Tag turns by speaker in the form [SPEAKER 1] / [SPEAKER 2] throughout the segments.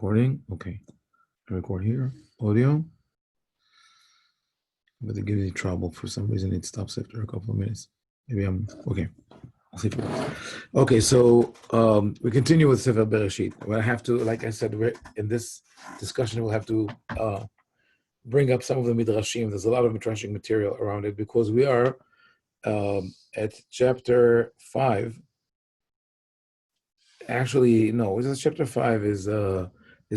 [SPEAKER 1] Recording. Okay. Record here. Audio. But it gives me trouble for some reason. It stops after a couple of minutes. Maybe I'm okay. I'll see if it works. Okay, so we continue with Sefer Bereshit. What I have to, like I said, in this discussion, we'll have to bring up some of the midrashim. There's a lot of midrashic material around it because we are at chapter 5. Actually, no, this is chapter 5 is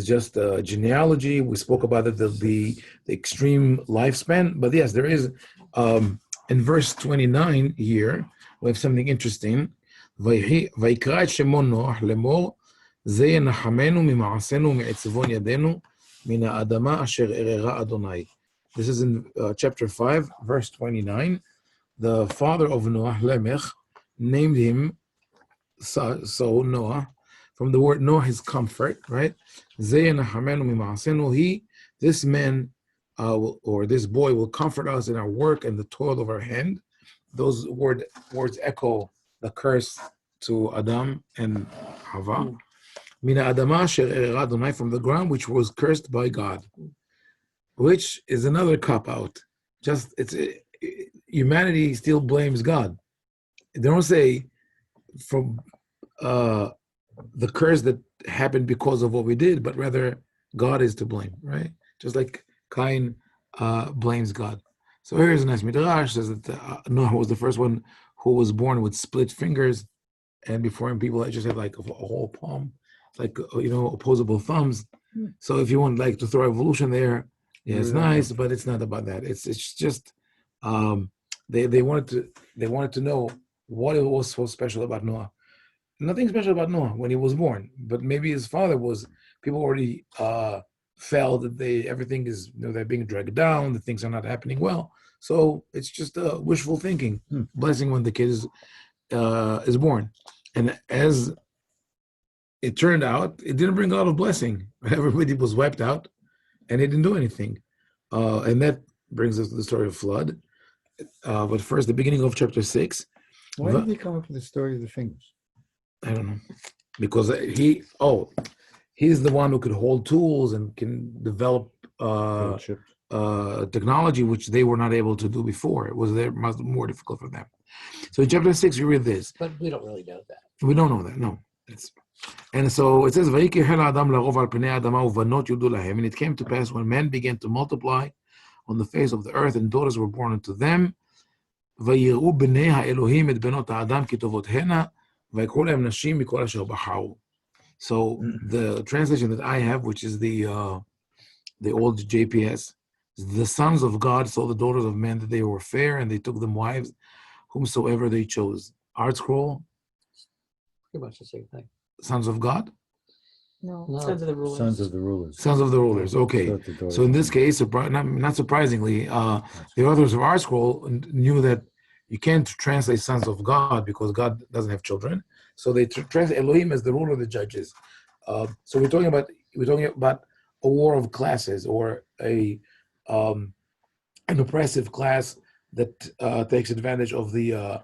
[SPEAKER 1] just genealogy. We spoke about it, the extreme lifespan. But yes, there is in verse 29 here, we have something interesting. ויקרא את שמו נוח לאמור, זה ינחמנו ממעשינו מעצבון ידינו מן האדמה אשר עררה אדוני. This is in chapter 5, verse 29. The father of Noah, Lamech, named him so Noah, from the word Noah, his comfort, right? He, this man, or this boy, will comfort us in our work and the toil of our hand. Those words echo the curse to Adam and Hava. Mina Adama sher Adonai, from the ground which was cursed by God, which is another cop out. Just humanity still blames God. They don't say from the curse that happened because of what we did, but rather God is to blame, right? Just like Cain blames God. So here's a nice midrash, says that Noah was the first one who was born with split fingers, and before him people just had like a whole palm, like opposable thumbs. So if you want like to throw evolution there, yeah, it's nice, but it's not about that. It's just they wanted to know what it was so special about Noah. Nothing special about Noah when he was born, but maybe his father was. People already felt that everything is they're being dragged down, that things are not happening well. So it's just wishful thinking, blessing when the kid is born. And as it turned out, it didn't bring a lot of blessing. Everybody was wiped out, and he didn't do anything. And that brings us to the story of flood. But first, the beginning of chapter 6.
[SPEAKER 2] Why did they come up with the story of the fingers?
[SPEAKER 1] I don't know, because he's the one who could hold tools and can develop technology which they were not able to do before. It was more difficult for them. So in chapter 6 we read this,
[SPEAKER 3] but we don't really know that.
[SPEAKER 1] We don't know that. No. And so it says, and it came to pass when men began to multiply on the face of the earth, and daughters were born unto them. So the translation that I have, which is the old JPS, the sons of God saw the daughters of men that they were fair, and they took them wives, whomsoever they chose. Art scroll.
[SPEAKER 3] Pretty much the same thing.
[SPEAKER 1] Sons of God.
[SPEAKER 4] No, sons of the rulers.
[SPEAKER 2] Sons of the rulers.
[SPEAKER 1] Sons of the rulers. Okay. So in this case, not surprisingly, the authors of Art Scroll knew that you can't translate sons of God because God doesn't have children. So they translate Elohim as the ruler of the judges. So we're talking about a war of classes, or an oppressive class that takes advantage of the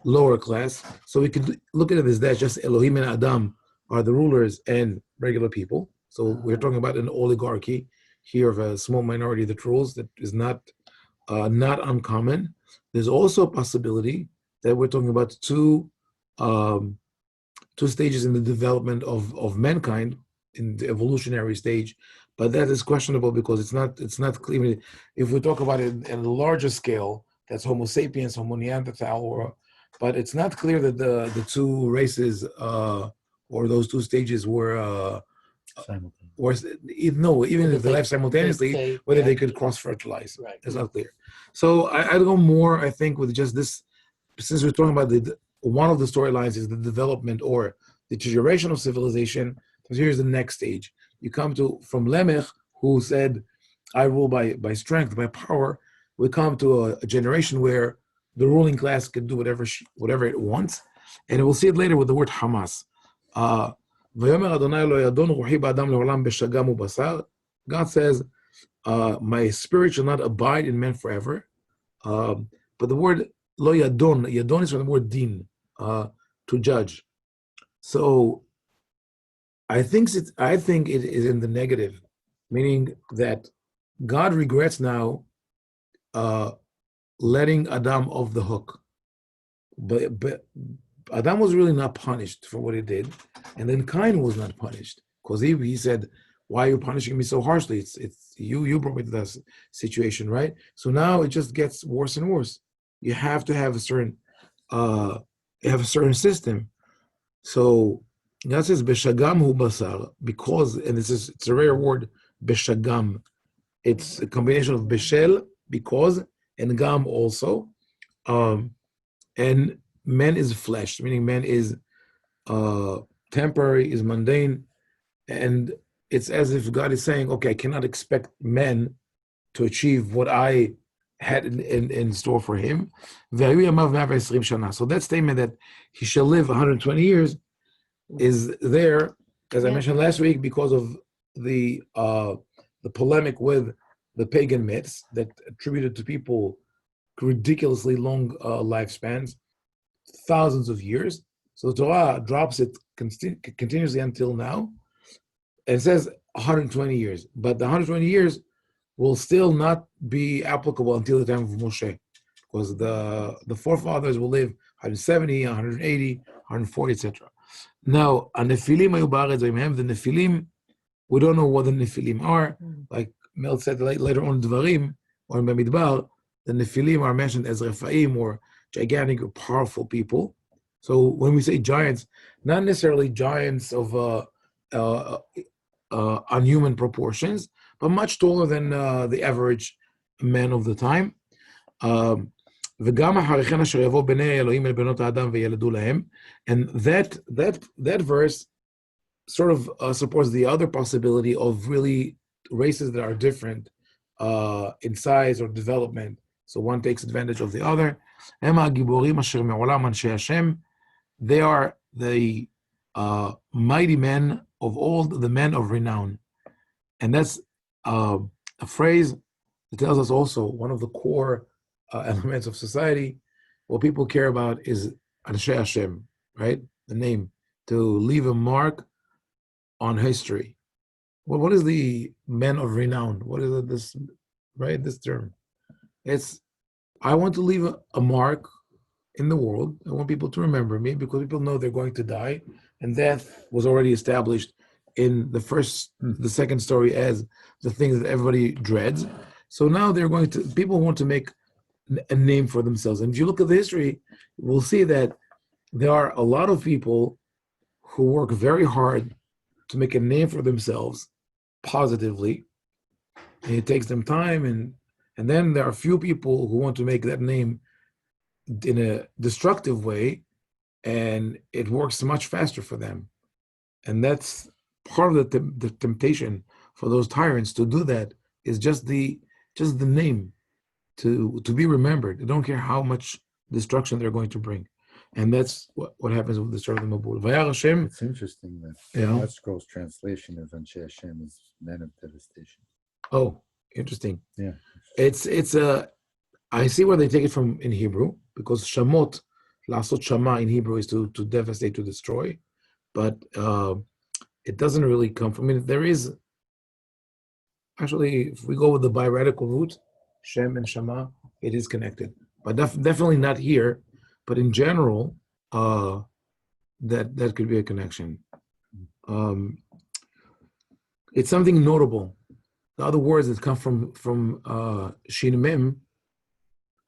[SPEAKER 1] lower class. So we could look at it as that just Elohim and Adam are the rulers and regular people. So we're talking about an oligarchy here of a small minority that rules. That is not uncommon. There's also a possibility that we're talking about two stages in the development of mankind in the evolutionary stage, but that is questionable because it's not clear. If we talk about it in a larger scale, that's Homo sapiens, Homo Neanderthal, but it's not clear that the two races or those two stages were even if they live simultaneously, whether they could cross-fertilize.
[SPEAKER 3] Right.
[SPEAKER 1] It's not clear. So I'd go more, I think, with just this, since we're talking about one of the storylines is the development or the deterioration of civilization. So here's the next stage. You come from Lamech, who said, I rule by strength, by power. We come to a generation where the ruling class can do whatever it wants. And we'll see it later with the word Hamas. God says, my spirit shall not abide in men forever. But the word lo yadon is from the word din, to judge. So I think it is in the negative, meaning that God regrets now letting Adam off the hook. But Adam was really not punished for what he did, and then Cain was not punished because he said, "Why are you punishing me so harshly? It's you brought me to this situation, right?" So now it just gets worse and worse. You have to have a certain system. So God says, "Beshagam hu basar," because, and it's a rare word, beshagam. It's a combination of beshel, because, and gam also. And man is flesh, meaning man is temporary, is mundane, and it's as if God is saying, okay, I cannot expect men to achieve what I had in store for him. So that statement that he shall live 120 years is there, as I mentioned last week, because of the polemic with the pagan myths that attributed to people ridiculously long lifespans, thousands of years. So the Torah drops it continuously until now. And it says 120 years, but the 120 years will still not be applicable until the time of Moshe, because the forefathers will live 170, 180, 140, etc. Now, the Nephilim, we don't know what the Nephilim are. Like Mel said later on, Dvarim or in Bamidbar, the Nephilim are mentioned as Rephaim, or gigantic or powerful people. So when we say giants, not necessarily giants of unhuman proportions, but much taller than the average man of the time. And that verse sort of supports the other possibility of really races that are different in size or development. So one takes advantage of the other. They are the mighty men of old, the men of renown. And that's a phrase that tells us also one of the core elements of society. What people care about is Anshe Hashem, right? The name, to leave a mark on history. Well, what is the men of renown? What is this, right? This term. It's, I want to leave a mark in the world. I want people to remember me because people know they're going to die, and death was already established in the second story as the thing that everybody dreads. So now people want to make a name for themselves. And if you look at the history, we'll see that there are a lot of people who work very hard to make a name for themselves positively. And it takes them time, and then there are a few people who want to make that name in a destructive way, and it works much faster for them. And that's part of the temptation for those tyrants to do that, is just the name to be remembered. They don't care how much destruction they're going to bring. And that's what happens with the story of the Mabul. Vayar Hashem.
[SPEAKER 2] It's interesting that ArtScroll's translation of Anshe Hashem is men of devastation.
[SPEAKER 1] Oh, interesting.
[SPEAKER 2] Yeah.
[SPEAKER 1] It's I see where they take it from in Hebrew, because Shamot, Lasot Shama in Hebrew is to devastate, to destroy. But it doesn't really come from, there is, actually, if we go with the biradical root, Shem and Shama, it is connected. But definitely not here, but in general, that could be a connection. It's something notable. The other words that come from Shin Mem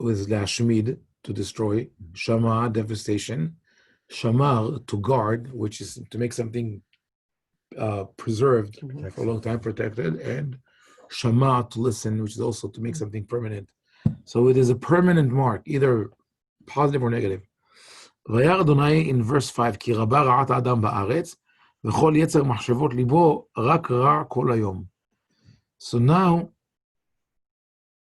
[SPEAKER 1] was Lashmid, to destroy, Shama, devastation, Shamar, to guard, which is to make something preserved for a long time, protected, and Shama, to listen, which is also to make something permanent. So it is a permanent mark, either positive or negative. Vayar Adonai in verse 5, Ki rabba ra'at Adam ba'aretz, v'chol yetzer machshavot libo rak ra' kol hayom. So now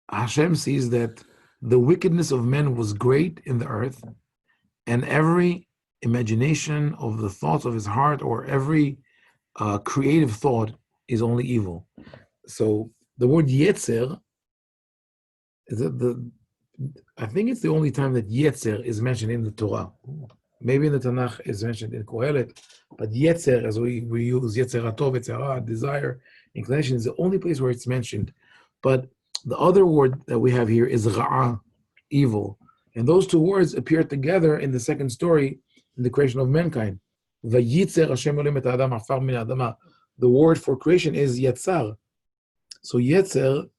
[SPEAKER 1] Hashem sees that the wickedness of men was great in the earth, and every imagination of the thoughts of his heart, or every creative thought, is only evil. So the word yetzer, I think it's the only time that yetzer is mentioned in the Torah. maybe in the Tanakh is mentioned in Kohelet, but Yetzer, as we use Yetzer Hatov, Yetzerah, desire, inclination, is the only place where it's mentioned. But the other word that we have here is Ra'ah, evil. And those two words appear together in the second story in the creation of mankind. Vayitzer Hashem Elohim et Adam afar min Adama. The word for creation is Yetzar. So Yetzer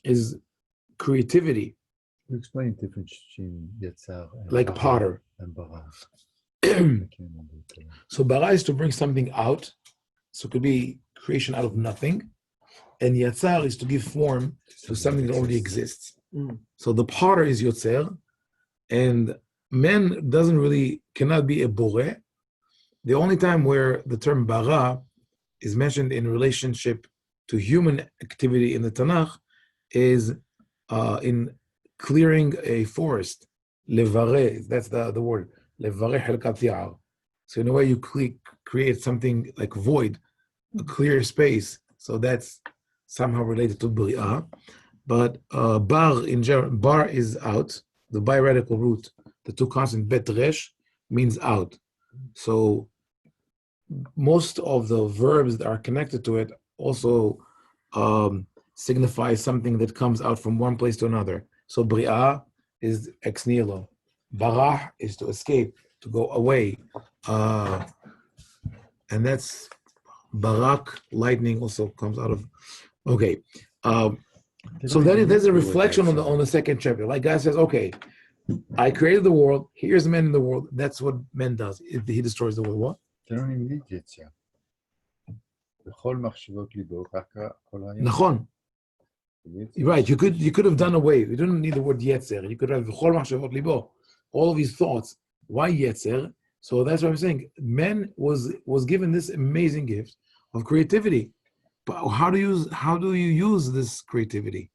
[SPEAKER 1] is creativity.
[SPEAKER 2] You explain the difference between Yetzar and
[SPEAKER 1] Like
[SPEAKER 2] bara
[SPEAKER 1] potter.
[SPEAKER 2] and bara.
[SPEAKER 1] So bara is to bring something out. So it could be creation out of nothing. And Yetzar is to give form to something that already exists. So the potter is Yotzer. And man cannot be a bore. The only time where the term bara is mentioned in relationship to human activity in the Tanakh is in clearing a forest. Levare, that's the word. Levare helkat ya'ar. So in a way you create something like void, a clear space. So that's somehow related to bari'ah. But bar in general, bar is out. The bi-radical root, the two consonants bet resh, means out. So most of the verbs that are connected to it also signify something that comes out from one place to another. So bri'ah is ex nihilo. Barah is to escape, to go away. And that's barak, lightning also comes out of, okay. So then there's a reflection on the second chapter. Like God says, okay, I created the world. Here's man in the world. That's what man does. He destroys the world. What?
[SPEAKER 2] They don't even need Yetzir.
[SPEAKER 1] Nachon. Right. You could have done away. You don't need the word Yetzer. You could have V'chol machshavot libo. All of his thoughts. Why Yetzer? So that's what I'm saying. Man was given this amazing gift of creativity. But how do you use this creativity?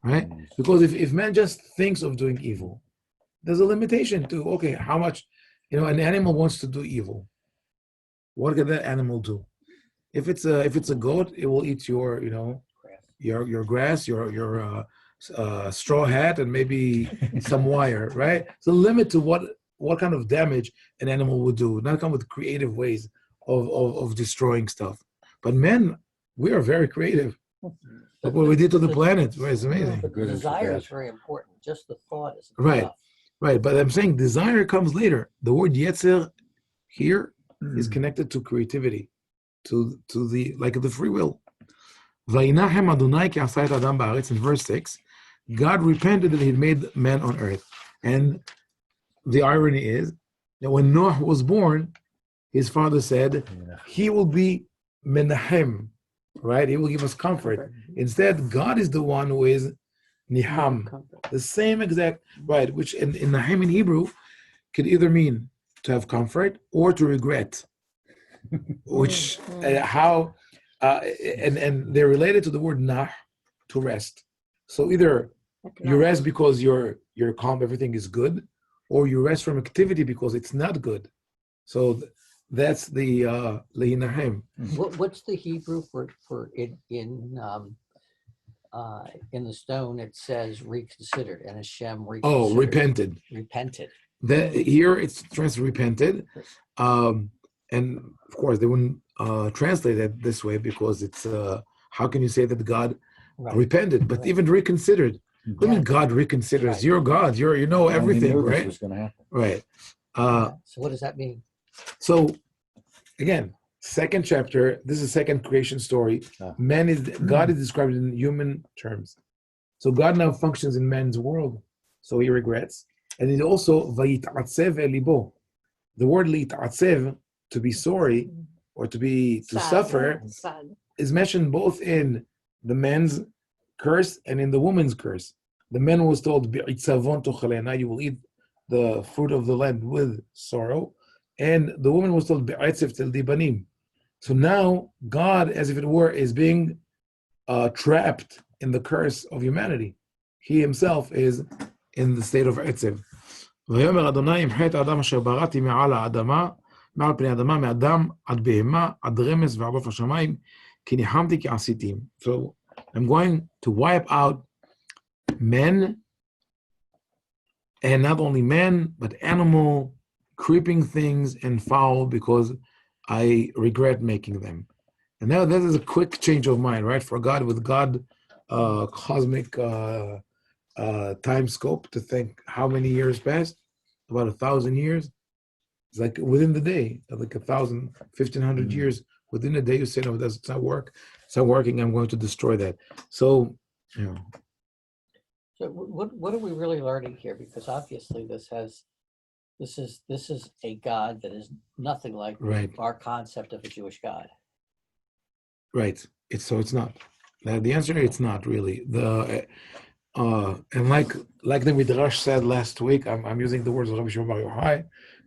[SPEAKER 1] Right? Because if man just thinks of doing evil, there's a limitation to, okay, how much, an animal wants to do evil. What can that animal do? If it's a goat, it will eat your grass, your straw hat, and maybe some wire, right? It's a limit to what kind of damage an animal would do. Not come with creative ways of destroying stuff. But men, we are very creative. Look what we did to the planet. Right? It's amazing.
[SPEAKER 3] But the desire is very important. Just the thought is
[SPEAKER 1] right.
[SPEAKER 3] enough.
[SPEAKER 1] Right. But I'm saying desire comes later. The word yetzer here is connected to creativity, to the free will. Vayinachem Adonai ki asa et adam ba'aretz, in verse 6, God repented that he had made man on earth. And the irony is that when Noah was born, his father said, he will be Menahem, right? He will give us comfort. Instead, God is the one who is Niham. The same exact, right, which in Nahem in Hebrew could either mean to have comfort or to regret. Which, and they're related to the word nah, to rest. So either you rest because you're calm, everything is good, or you rest from activity because it's not good. So that's the leinahem.
[SPEAKER 3] What's the Hebrew for it in the stone? It says reconsidered, and Hashem reconsidered.
[SPEAKER 1] Oh, repented.
[SPEAKER 3] Repented.
[SPEAKER 1] Here it's translated repented, and of course they wouldn't translate it this way because it's how can you say that God repented? But even reconsidered. What do you mean God reconsiders? Right. You're God. You know everything, right?
[SPEAKER 2] This was going to happen.
[SPEAKER 1] Right.
[SPEAKER 3] So what does that mean?
[SPEAKER 1] So again, second chapter. This is a second creation story. God is described in human terms. So God now functions in man's world. So he regrets, and it also vayit'atzev elibo. The word lit'atzev, to be sorry or to suffer, is mentioned both in the man's curse and in the woman's curse. The man was told, "Bi'itzavon tochalena," you will eat the fruit of the land with sorrow, and the woman was told, "Bi'itzev tel dibanim." So now God, as if it were, is being trapped in the curse of humanity. He himself is in the state of Etzev. ויאמר אדוני אמחה את האדם אשר בראתי מעל האדמה, מעל פני האדמה, מאדם עד בהמה, עד רמס ועד עוף השמיים, כי ניחמתי כי עשיתים. So I'm going to wipe out men, and not only men, but animal, creeping things and foul because I regret making them. And now that is a quick change of mind, right? For God, with God, cosmic time scope to think how many years passed, about 1,000 years. It's like within the day, like 1,000, 1,500 years within a day. You say, no, it's not work. It's not working. I'm going to destroy that. So, you know.
[SPEAKER 3] So what are we really learning here? Because obviously this is a God that is nothing like
[SPEAKER 1] Right.
[SPEAKER 3] our concept of a Jewish God.
[SPEAKER 1] Right. It's not. The answer is it's not really. And like the Midrash said last week, I'm using the words of Rabbi Shimon Bar Yochai,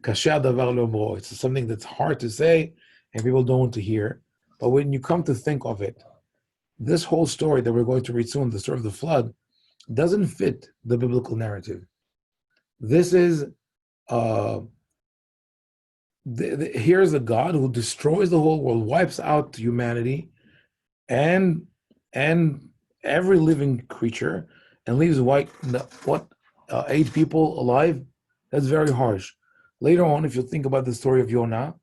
[SPEAKER 1] kasher davar lomro. It's something that's hard to say and people don't want to hear. But when you come to think of it, this whole story that we're going to read soon, the story of the flood, doesn't fit the biblical narrative. This is here's a God who destroys the whole world, wipes out humanity, and every living creature, and leaves 8 people alive. That's very harsh. Later on, if you think about the story of Jonah,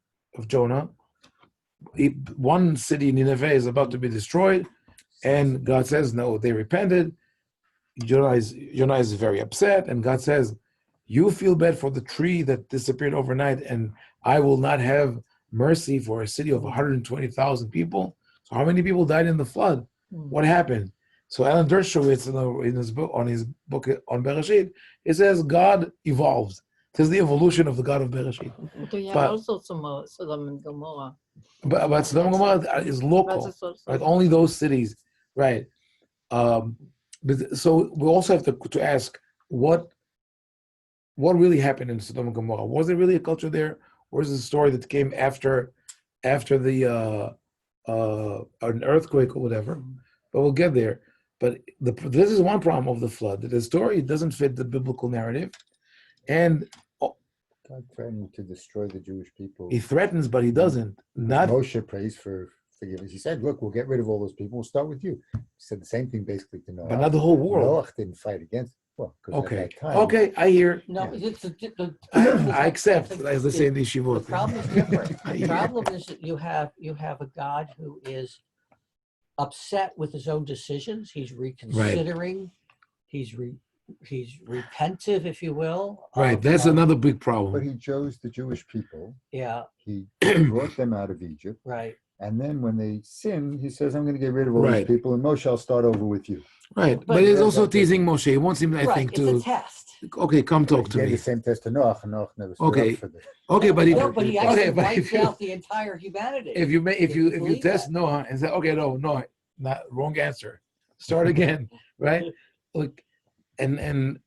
[SPEAKER 1] one city, Nineveh, is about to be destroyed, and God says, no, they repented. Jonah is very upset, and God says, you feel bad for the tree that disappeared overnight, and I will not have mercy for a city of 120,000 people. So how many people died in the flood? What happened? So Alan Dershowitz, in his book on on Bereshit, it says God evolves. It is the evolution of the God of Bereshit.
[SPEAKER 4] But also Sodom and Gomorrah.
[SPEAKER 1] But Sodom and Gomorrah is local, right? Only those cities, right? But so we also have to ask what really happened in Sodom and Gomorrah. Was there really a culture there, or is it a story that came after the an earthquake or whatever? But we'll get there. But this is one problem of the flood, that the story doesn't fit the biblical narrative, and
[SPEAKER 2] God threatened to destroy the Jewish people.
[SPEAKER 1] he threatens, but he doesn't. Not
[SPEAKER 2] Moshe prays for forgiveness. He said, look, we'll get rid of all those people. We'll start with you. He said the same thing basically to Noah.
[SPEAKER 1] But not the whole world.
[SPEAKER 2] Noah didn't fight against it. Well, because
[SPEAKER 1] okay.
[SPEAKER 2] at that time...
[SPEAKER 1] Okay, I hear.
[SPEAKER 3] No,
[SPEAKER 1] I accept, as they say in the Yeshivot.
[SPEAKER 3] The problem is different. The problem is that you have a God who is upset with his own decisions. He's reconsidering. Right. He's repentive, if you will.
[SPEAKER 1] Right, that's another big problem.
[SPEAKER 2] But he chose the Jewish people.
[SPEAKER 3] Yeah.
[SPEAKER 2] He brought them out of Egypt.
[SPEAKER 3] Right.
[SPEAKER 2] And then when they sin, he says, I'm going to get rid of all these people, and Moshe, I'll start over with you.
[SPEAKER 1] Right, but he's also teasing Moshe. He wants him, I think, to...
[SPEAKER 3] It's a test.
[SPEAKER 1] Okay, come talk to me.
[SPEAKER 2] He gave the same test to Noah, and Noah never stood up for this.
[SPEAKER 1] Okay, but
[SPEAKER 3] he actually wiped out the entire humanity.
[SPEAKER 1] If you test Noah and say, okay, no, not wrong answer. Start again, right? Look, and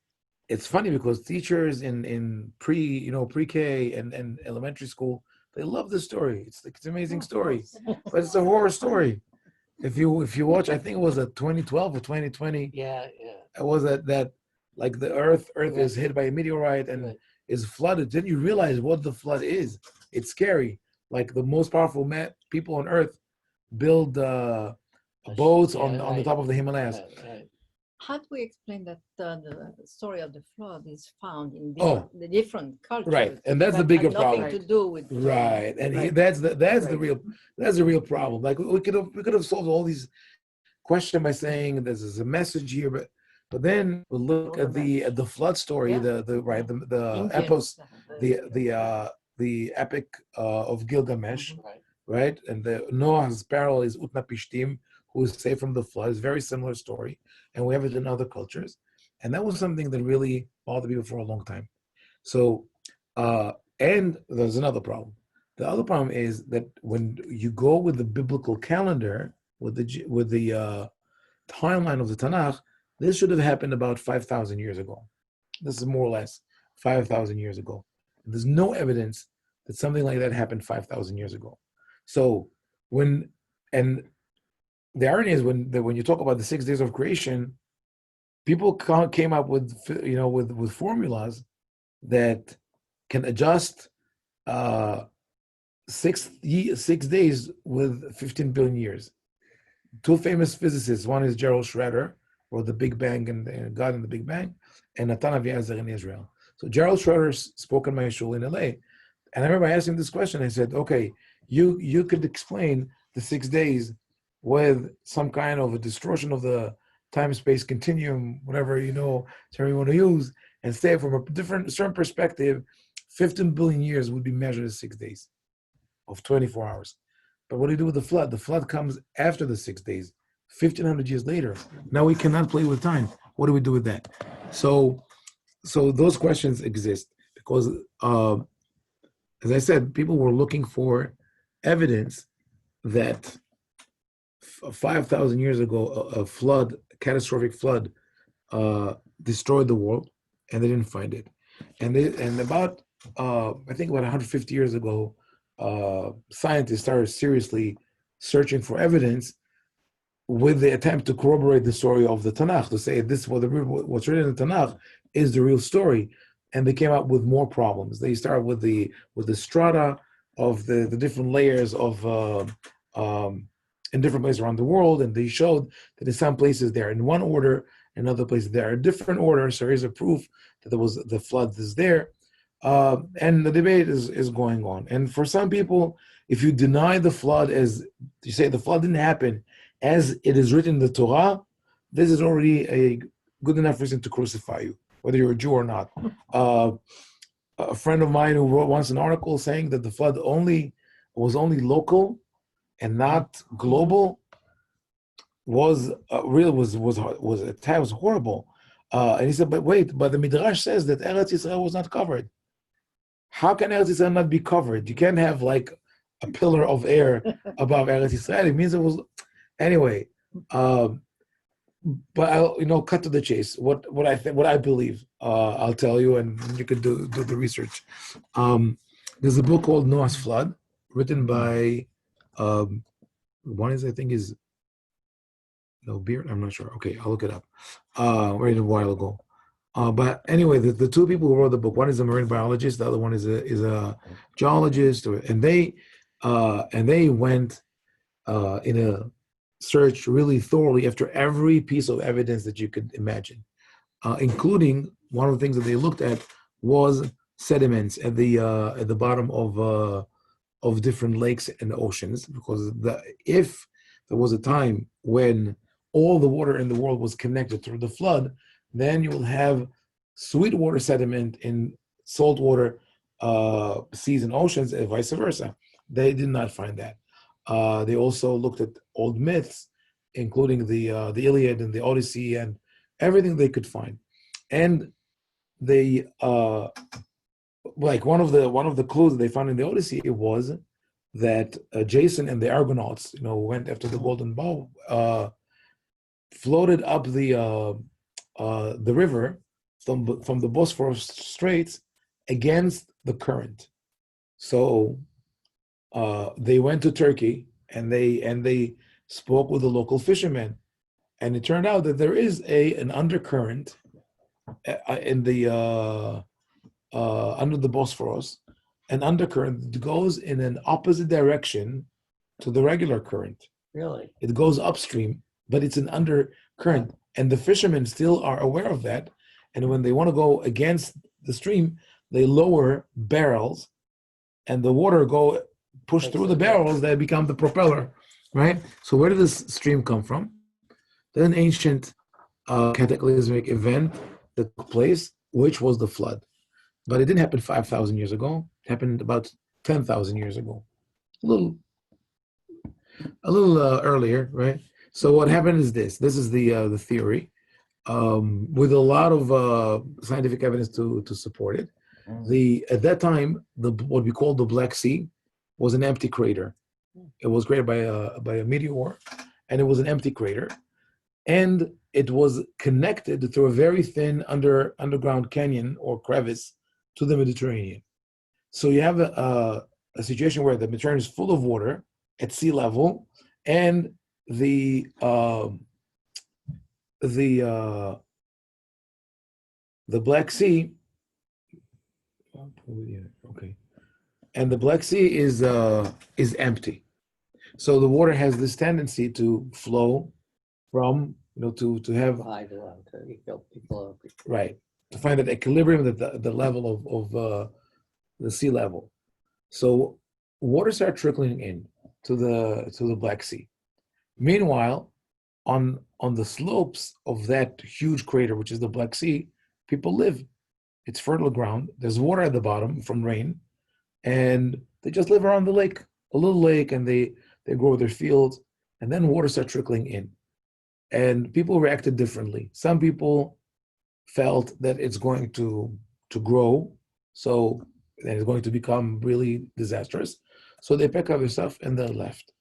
[SPEAKER 1] it's funny because teachers in pre-K and elementary school, they love this story. It's an amazing story, but it's a horror story. If you watch, I think it was 2012 or 2020.
[SPEAKER 3] Yeah.
[SPEAKER 1] It was that like the Earth is hit by a meteorite and is flooded. Then you realize what the flood is. It's scary. Like the most powerful people on Earth build boats on the top of the Himalayas.
[SPEAKER 4] Right. How do we explain that the story of the flood is found in the different cultures?
[SPEAKER 1] Right, and that's the bigger problem.
[SPEAKER 4] Nothing to do with
[SPEAKER 1] right, and that's the real problem. Like we could have solved all these questions by saying there's a message here, but then we look at the flood story, the epos, the epic of Gilgamesh, right, and the Noah's parallel is Utnapishtim, who is saved from the flood. It's a very similar story, and we have it in other cultures. And that was something that really bothered people for a long time. So, and there's another problem. The other problem is that when you go with the biblical calendar, with the timeline of the Tanakh, this should have happened about 5,000 years ago. This is more or less 5,000 years ago. There's no evidence that something like that happened 5,000 years ago. So the irony is when you talk about the 6 days of creation, people came up with formulas that can adjust 6 days with 15 billion years. Two famous physicists, one is Gerald Schroeder, wrote the Big Bang and God in the Big Bang, and Natan Aviazer in Israel. So Gerald Schroeder spoke in my shul in LA, And I remember asking this question. I said, okay, you could explain the 6 days with some kind of a distortion of the time-space continuum, whatever term you want to use, and say from a certain perspective, 15 billion years would be measured as 6 days of 24 hours. But what do you do with the flood? The flood comes after the 6 days, 1,500 years later. Now we cannot play with time. What do we do with that? So those questions exist because, as I said, people were looking for evidence that 5,000 years ago, a flood, a catastrophic flood, destroyed the world, and they didn't find it. And about, I think about 150 years ago, scientists started seriously searching for evidence with the attempt to corroborate the story of the Tanakh, to say what's written in the Tanakh is the real story. And they came up with more problems. They started with the strata of the different layers of in different places around the world, and they showed that in some places they're in one order, in other places they're in a different order. So here's a proof that the flood is there. And the debate is going on. And for some people, if you deny the flood, as you say the flood didn't happen as it is written in the Torah, this is already a good enough reason to crucify you, whether you're a Jew or not. A friend of mine who wrote once an article saying that the flood was only local and not global was at times horrible. And he said, but the Midrash says that Eretz Yisrael was not covered. How can Eretz Yisrael not be covered? You can't have like a pillar of air above Eretz Yisrael. It means it was anyway. But I'll cut to the chase. What I believe, I'll tell you, and you could do the research. There's a book called Noah's Flood, written by one is I think is no Beard. I'm not sure. Okay, I'll look it up. Read it a while ago. But anyway, the two people who wrote the book, one is a marine biologist, the other one is a geologist, and they went in a search really thoroughly after every piece of evidence that you could imagine, including one of the things that they looked at was sediments at the bottom of different lakes and oceans, because if there was a time when all the water in the world was connected through the flood, then you will have sweet water sediment in saltwater seas and oceans, and vice versa. They did not find that. They also looked at old myths, including the Iliad and the Odyssey and everything they could find. And they like one of the clues that they found in the Odyssey was that Jason and the Argonauts, went after the golden bow, floated up the river from the Bosphorus Straits against the current. So they went to Turkey and they spoke with the local fishermen, and it turned out that there is an undercurrent in the under the Bosphorus, an undercurrent that goes in an opposite direction to the regular current.
[SPEAKER 3] Really?
[SPEAKER 1] It goes upstream, but it's an undercurrent, and the fishermen still are aware of that. And when they want to go against the stream, they lower barrels, and the water push through the barrels. They become the propeller, right? So where did this stream come from? There's an ancient cataclysmic event that took place, which was the flood. But it didn't happen 5,000 years ago. It happened about 10,000 years ago. A little earlier, right? So what happened is this. This is the theory, with a lot of scientific evidence to support it. At that time, what we call the Black Sea was an empty crater. It was created by a meteor, and it was an empty crater, and it was connected through a very thin underground canyon or crevice to the Mediterranean. So you have a situation where the Mediterranean is full of water at sea level, and the Black Sea, okay, and the Black Sea is empty. So the water has this tendency to flow from, to have
[SPEAKER 3] High to low, to equal.
[SPEAKER 1] right, to find that equilibrium at the level of the sea level. So water started trickling in to the Black Sea. Meanwhile, on the slopes of that huge crater, which is the Black Sea, people live. It's fertile ground. There's water at the bottom from rain, and they just live around the lake, a little lake, and they grow their fields, and then water starts trickling in. And people reacted differently. Some people felt that it's going to grow, so and it's going to become really disastrous. So they packed up their stuff and they left.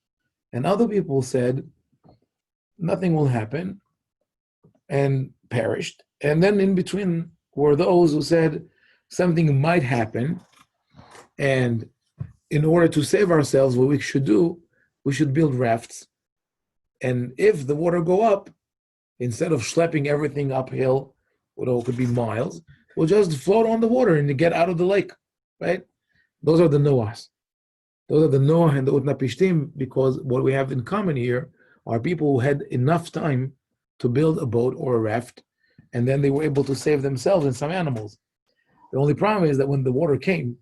[SPEAKER 1] And other people said nothing will happen and perished. And then in between were those who said something might happen, and in order to save ourselves, what we should do, we should build rafts. And if the water go up, instead of schlepping everything uphill, it could be miles, we'll just float on the water and get out of the lake, right? Those are the Noahs. Those are the Noah and the Utnapishtim, because what we have in common here are people who had enough time to build a boat or a raft, and then they were able to save themselves and some animals. The only problem is that when the water came,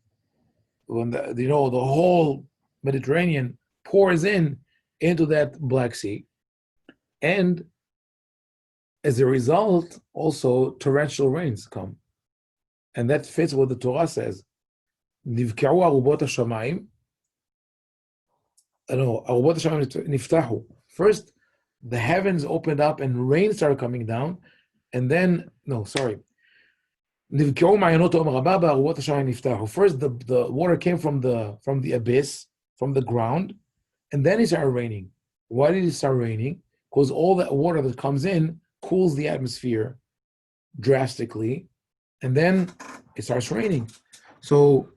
[SPEAKER 1] when the whole Mediterranean pours into that Black Sea, and as a result, also torrential rains come, and that fits what the Torah says. נבקעו ארובות השמיים. No, ארובות השמיים נפתחו. First, the heavens opened up and rain started coming down, and then נבקעו מעיינות תהום רבה בארובות השמיים נפתחו. First, the water came from the abyss, from the ground, and then it started raining. Why did it start raining? Because all that water that comes in cools the atmosphere drastically, and then it starts raining. So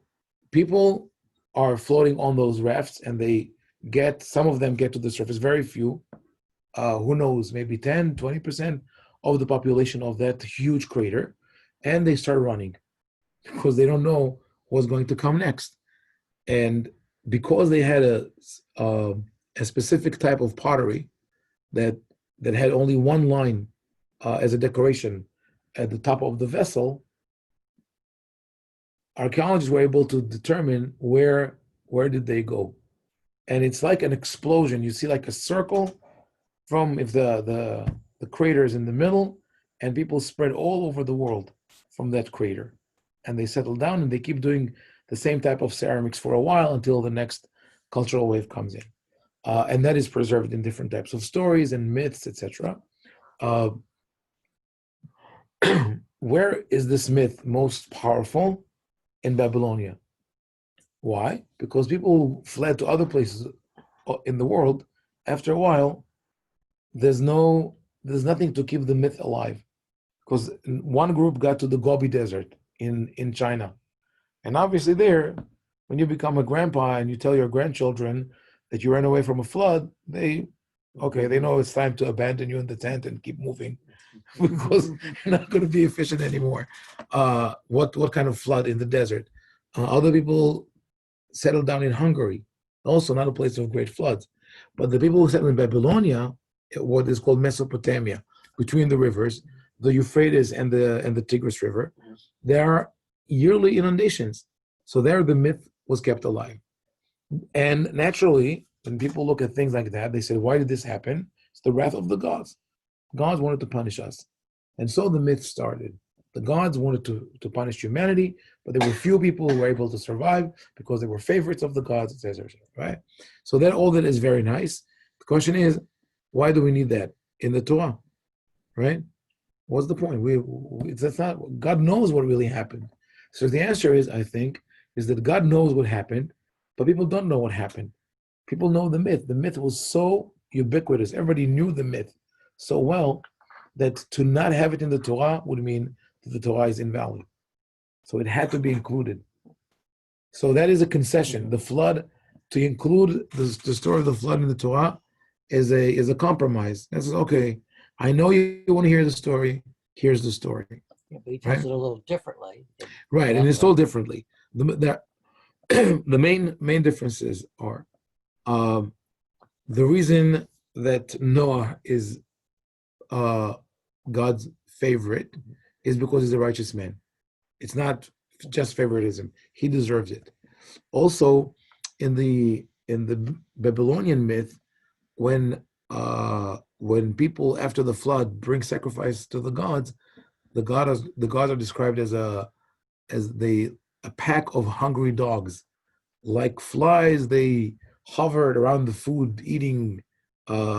[SPEAKER 1] people are floating on those rafts, and some of them get to the surface, very few, who knows, maybe 10, 20% of the population of that huge crater, and they start running because they don't know what's going to come next. And because they had a specific type of pottery that had only one line as a decoration at the top of the vessel, archaeologists were able to determine where did they go. And it's like an explosion. You see like a circle from if the crater is in the middle, and people spread all over the world from that crater. And they settle down and they keep doing the same type of ceramics for a while until the next cultural wave comes in. And that is preserved in different types of stories and myths, etc. Where is this myth most powerful? In Babylonia. Why? Because people who fled to other places in the world, after a while, there's nothing to keep the myth alive. Because one group got to the Gobi Desert in China. And obviously there, when you become a grandpa and you tell your grandchildren that you ran away from a flood, they know it's time to abandon you in the tent and keep moving because you're not going to be efficient anymore. What kind of flood in the desert? Other people settled down in Hungary, also not a place of great floods. But the people who settled in Babylonia, what is called Mesopotamia, between the rivers, the Euphrates and the Tigris River, there are yearly inundations. So there the myth was kept alive. And naturally, when people look at things like that, they say, why did this happen? It's the wrath of the gods. Gods wanted to punish us. And so the myth started. The gods wanted to punish humanity, but there were few people who were able to survive because they were favorites of the gods, etc. Right? So that all that is very nice. The question is, why do we need that in the Torah? Right? What's the point? That's not, God knows what really happened. So the answer is, I think, is that God knows what happened, but people don't know what happened. People know the myth. The myth was so ubiquitous. Everybody knew the myth so well that to not have it in the Torah would mean that the Torah is invalid. So it had to be included. So that is a concession. The flood, to include the story of the flood in the Torah is a compromise. That's okay. I know you want to hear the story. Here's the story.
[SPEAKER 3] Yeah, but he tells it a little differently.
[SPEAKER 1] Right, and it's told differently. The main differences are the reason that Noah is God's favorite is because he's a righteous man. It's not just favoritism. He deserves it. Also, in the Babylonian myth, when people after the flood bring sacrifice to the gods, the gods are described as a pack of hungry dogs, like flies. They hovered around the food, eating,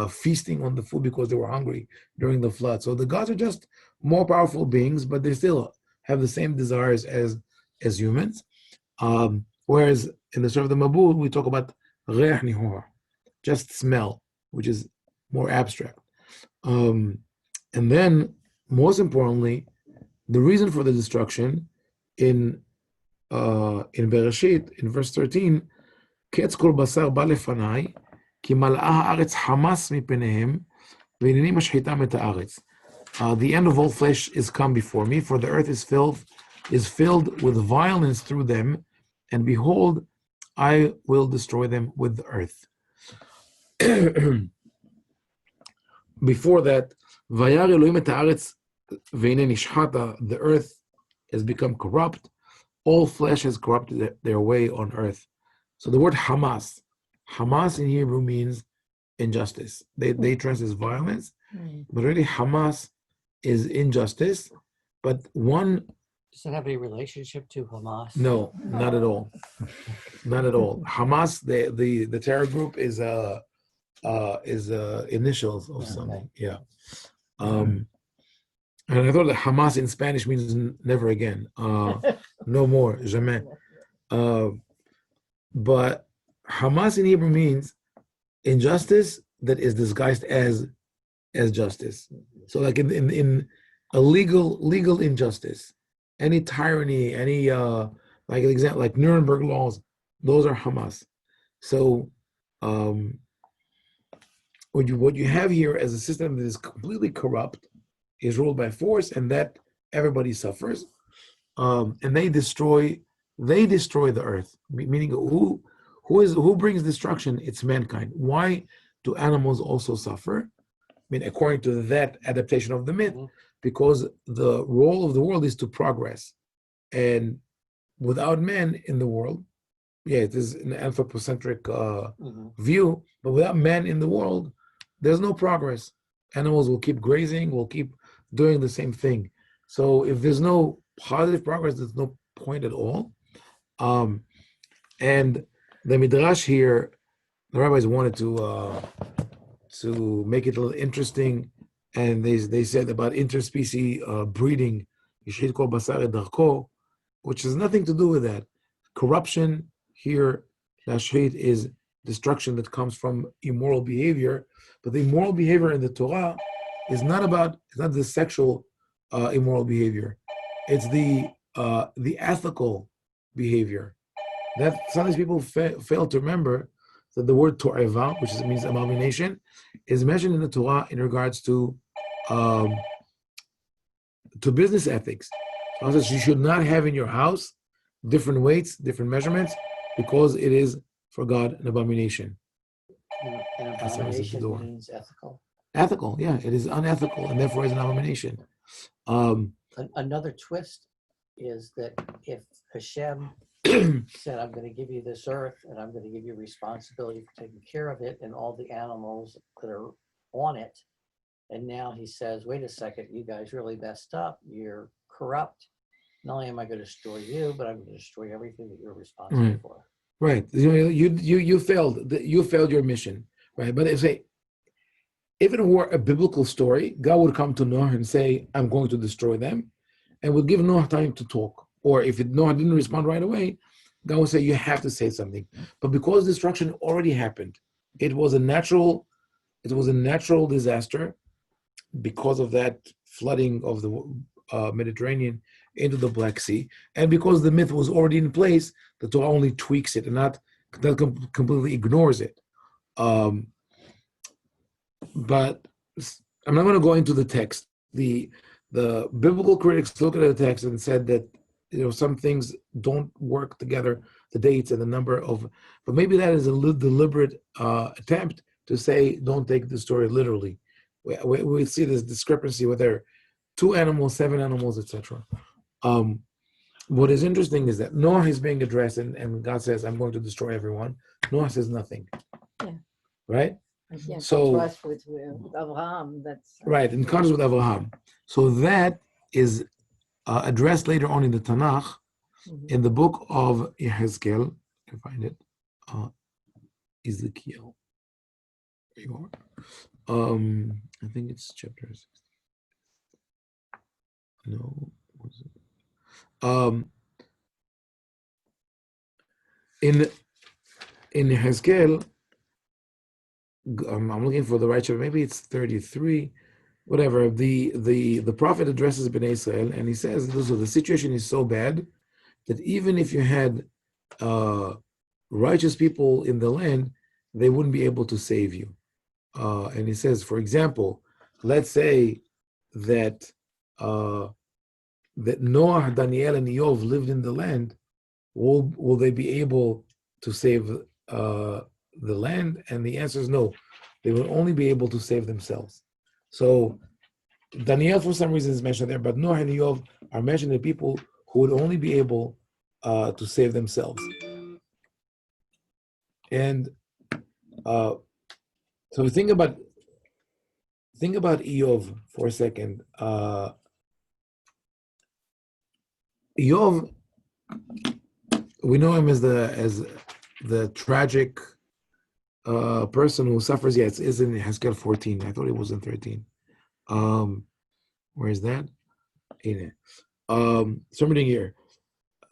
[SPEAKER 1] feasting on the food because they were hungry during the flood. So the gods are just more powerful beings, but they still have the same desires as humans. Whereas in the story of the Mabul, we talk about re'ah nihor, just smell, which is more abstract. And then, most importantly, the reason for the destruction in Bereshit, in verse 13, קץ כל בשר בא לפניי, כי מלאה הארץ חמס מפניהם, והנני משחיתם את הארץ. The end of all flesh is come before me, for the earth is filled with violence through them, and behold, I will destroy them with the earth. Before that, וירא אלוהים את הארץ והנה נשחתה, the earth has become corrupt, all flesh has corrupted their way on earth. So the word Hamas in Hebrew means injustice. They translate as violence, but really Hamas is injustice. But one,
[SPEAKER 3] does it have any relationship to Hamas?
[SPEAKER 1] No, not at all. Not at all. Hamas, the terror group is initials of something. Yeah. And I thought that Hamas in Spanish means never again. No more, jamais. But Hamas in Hebrew means injustice that is disguised as justice. So like in a legal injustice, any tyranny, any like an example, like Nuremberg laws, those are Hamas. So what you have here as a system that is completely corrupt, is ruled by force, and that everybody suffers, and they destroy the earth. Meaning, who brings destruction? It's mankind. Why do animals also suffer? I mean, according to that adaptation of the myth, because the role of the world is to progress, and without man in the world, it is an anthropocentric view, but without man in the world, there's no progress. Animals will keep grazing, will keep doing the same thing. So if there's no positive progress, there's no point at all. And the Midrash here, the rabbis wanted to make it a little interesting, and they said about interspecies breeding, yishchit kol basar et darko, which has nothing to do with that. Corruption here, lashchit, is destruction that comes from immoral behavior, but the immoral behavior in the Torah is not the sexual immoral behavior. It's the ethical behavior. That sometimes people fail to remember that the word to'eva, which means abomination, is mentioned in the Torah in regards to business ethics. So it says you should not have in your house different weights, different measurements, because it is for God an abomination.
[SPEAKER 3] An abomination means ethical.
[SPEAKER 1] Ethical, yeah, it is unethical, and therefore is an abomination.
[SPEAKER 3] Another twist is that if Hashem said, I'm going to give you this earth, and I'm going to give you responsibility for taking care of it and all the animals that are on it, and now he says, wait a second, you guys really messed up, you're corrupt. Not only am I going to destroy you, but I'm going to destroy everything that you're responsible for.
[SPEAKER 1] Right. You failed. You failed your mission. Right. But if it were a biblical story, God would come to Noah and say, I'm going to destroy them, and would give Noah time to talk. Or if Noah didn't respond right away, God would say, you have to say something. But because destruction already happened, it was a natural disaster because of that flooding of the Mediterranean into the Black Sea. And because the myth was already in place, the Torah only tweaks it and not completely ignores it. But I'm not going to go into the text. The biblical critics looked at the text and said that some things don't work together, the dates and the number of, but maybe that is a deliberate attempt to say don't take the story literally. We see this discrepancy with there 2 animals, 7 animals, etc. what is interesting is that Noah is being addressed, and God says, "I'm going to destroy everyone." Noah says nothing.
[SPEAKER 4] Yeah.
[SPEAKER 1] Right.
[SPEAKER 4] And yeah,
[SPEAKER 1] So-
[SPEAKER 4] contrast with Abraham, that's
[SPEAKER 1] Right, in contrast with Abraham. So that is addressed later on in the Tanakh,
[SPEAKER 4] Mhm.
[SPEAKER 1] in the book of Yehezkel. I can find it. Ezekiel. There you are. I think it's chapter 6. No. Was it? In Yehezkel, I'm looking for the right chapter. Maybe it's 33. Whatever. The prophet addresses Bnei Israel, and he says, "Listen, the situation is so bad that even if you had righteous people in the land, they wouldn't be able to save you." And he says, for example, let's say that that Noah, Daniel, and Eov lived in the land. Will they be able to save the land? And the answer is no. They will only be able to save themselves. So Daniel, for some reason, is mentioned there, but Noah and Eov are mentioned as people who would only be able to save themselves. And so think about Eov for a second. Eov, we know him as the tragic person who suffers. Yes, it's in Haskell 14. I thought it was in 13. Where is that? Something here.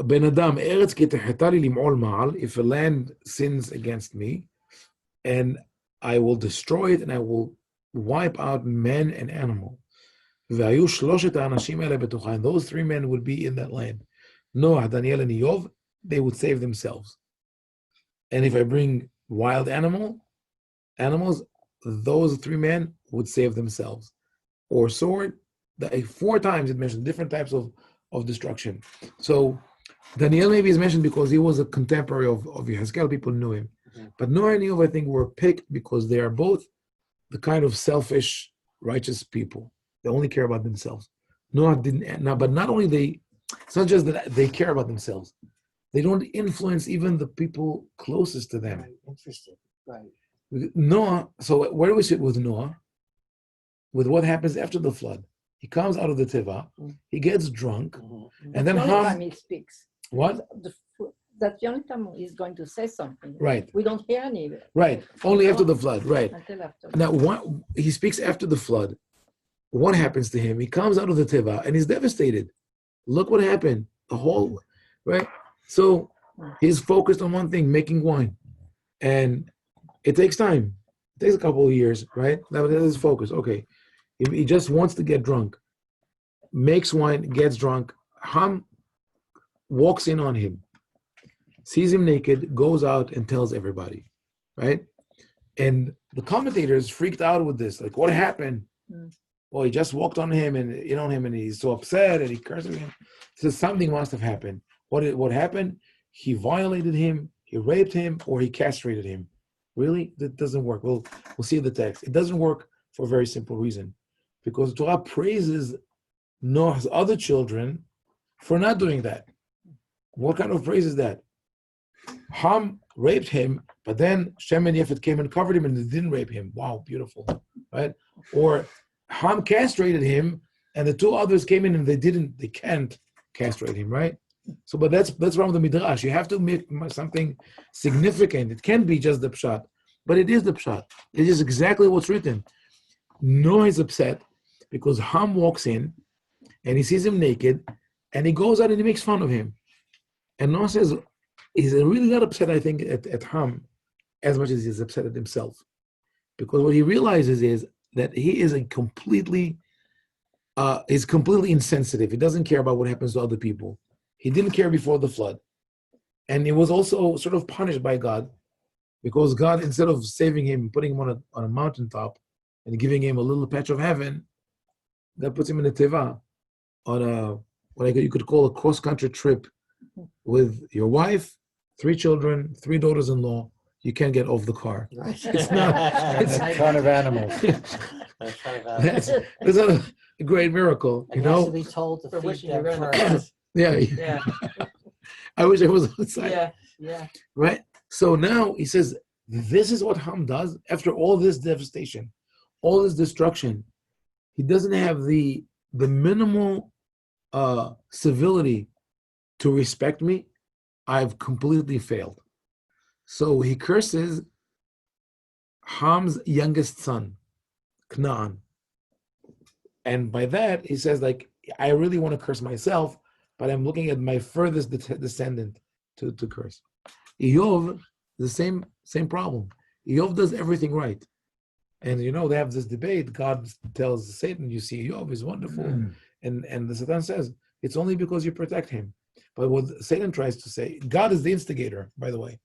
[SPEAKER 1] Ben Adam, Eretz kitachetali lim'ol ma'al, if a land sins against me, and I will destroy it and I will wipe out men and animal. והיו שלושת האנשים האלה בתוכה, and those three men would be in that land. Noah, Daniel, and Eov, they would save themselves. And if I bring wild animals, those three men would save themselves. Or sword, 4 times it mentioned different types of destruction. So Daniel maybe is mentioned because he was a contemporary of Yehezkel, people knew him. But Noah and Eov, I think, were picked because they are both the kind of selfish, righteous people. They only care about themselves. Noah didn't, but not only it's not just that they care about themselves. They don't influence even the people closest to them.
[SPEAKER 3] Right. Interesting. Right.
[SPEAKER 1] Noah, so where do we sit with Noah? With what happens after the flood. He comes out of the Teva, he gets drunk, and then
[SPEAKER 4] the only time
[SPEAKER 1] Ham,
[SPEAKER 4] he speaks.
[SPEAKER 1] what?
[SPEAKER 4] That's the only time he's going to say something.
[SPEAKER 1] Right.
[SPEAKER 4] We don't hear any of it
[SPEAKER 1] Right, only after the flood, right.
[SPEAKER 4] until after.
[SPEAKER 1] Now, he speaks after the flood. What happens to him? He comes out of the Teva and he's devastated. Look what happened. The whole, right? So he's focused on one thing, making wine. And it takes time. It takes a couple of years, right? That is his focus. Okay. He just wants to get drunk. Makes wine, gets drunk. Ham walks in on him, sees him naked, goes out and tells everybody, right? And the commentators freaked out with this. Like, what happened? Well, he just walked on him and and he's so upset and he curses him. So something must have happened. What happened? He violated him, he raped him, or he castrated him. Really? That doesn't work. We'll see the text. It doesn't work for a very simple reason. Because Torah praises Noah's other children for not doing that. What kind of praise is that? Ham raped him, but then Shem and Yefet came and covered him and they didn't rape him. Wow, beautiful, right? Or Ham castrated him and the 2 others came in and they can't castrate him, right? So, but that's wrong with the Midrash. You have to make something significant. It can't be just the Pshat, but it is the Pshat. It is exactly what's written. Noah is upset because Ham walks in and he sees him naked and he goes out and he makes fun of him. And Noah says, he's really not upset, I think, at Ham as much as he's upset at himself. Because what he realizes is that he is completely insensitive. He doesn't care about what happens to other people. He didn't care before the flood. And he was also sort of punished by God because God, instead of saving him, putting him on a mountaintop and giving him a little patch of heaven, that puts him in a teva on what you could call a cross-country trip with your wife, 3 children, 3 daughters-in-law. You can't get off the car. It's not. It's
[SPEAKER 2] A ton of animals.
[SPEAKER 1] That's a great miracle,
[SPEAKER 3] And he has to be told to
[SPEAKER 4] For
[SPEAKER 3] feed
[SPEAKER 4] which
[SPEAKER 3] them
[SPEAKER 4] you're gonna
[SPEAKER 3] first.
[SPEAKER 1] Yeah.
[SPEAKER 3] Yeah.
[SPEAKER 1] I wish I was outside.
[SPEAKER 3] Yeah. Yeah.
[SPEAKER 1] Right? So now he says, this is what Ham does after all this devastation, all this destruction. He doesn't have the minimal civility to respect me. I've completely failed. So he curses Ham's youngest son, Canaan. And by that, he says, like, I really want to curse myself, but I'm looking at my furthest descendant to curse. Eov, the same problem. Eov does everything right. And they have this debate. God tells Satan, you see, Eov is wonderful. And the Satan says, it's only because you protect him. But what Satan tries to say, God is the instigator, by the way.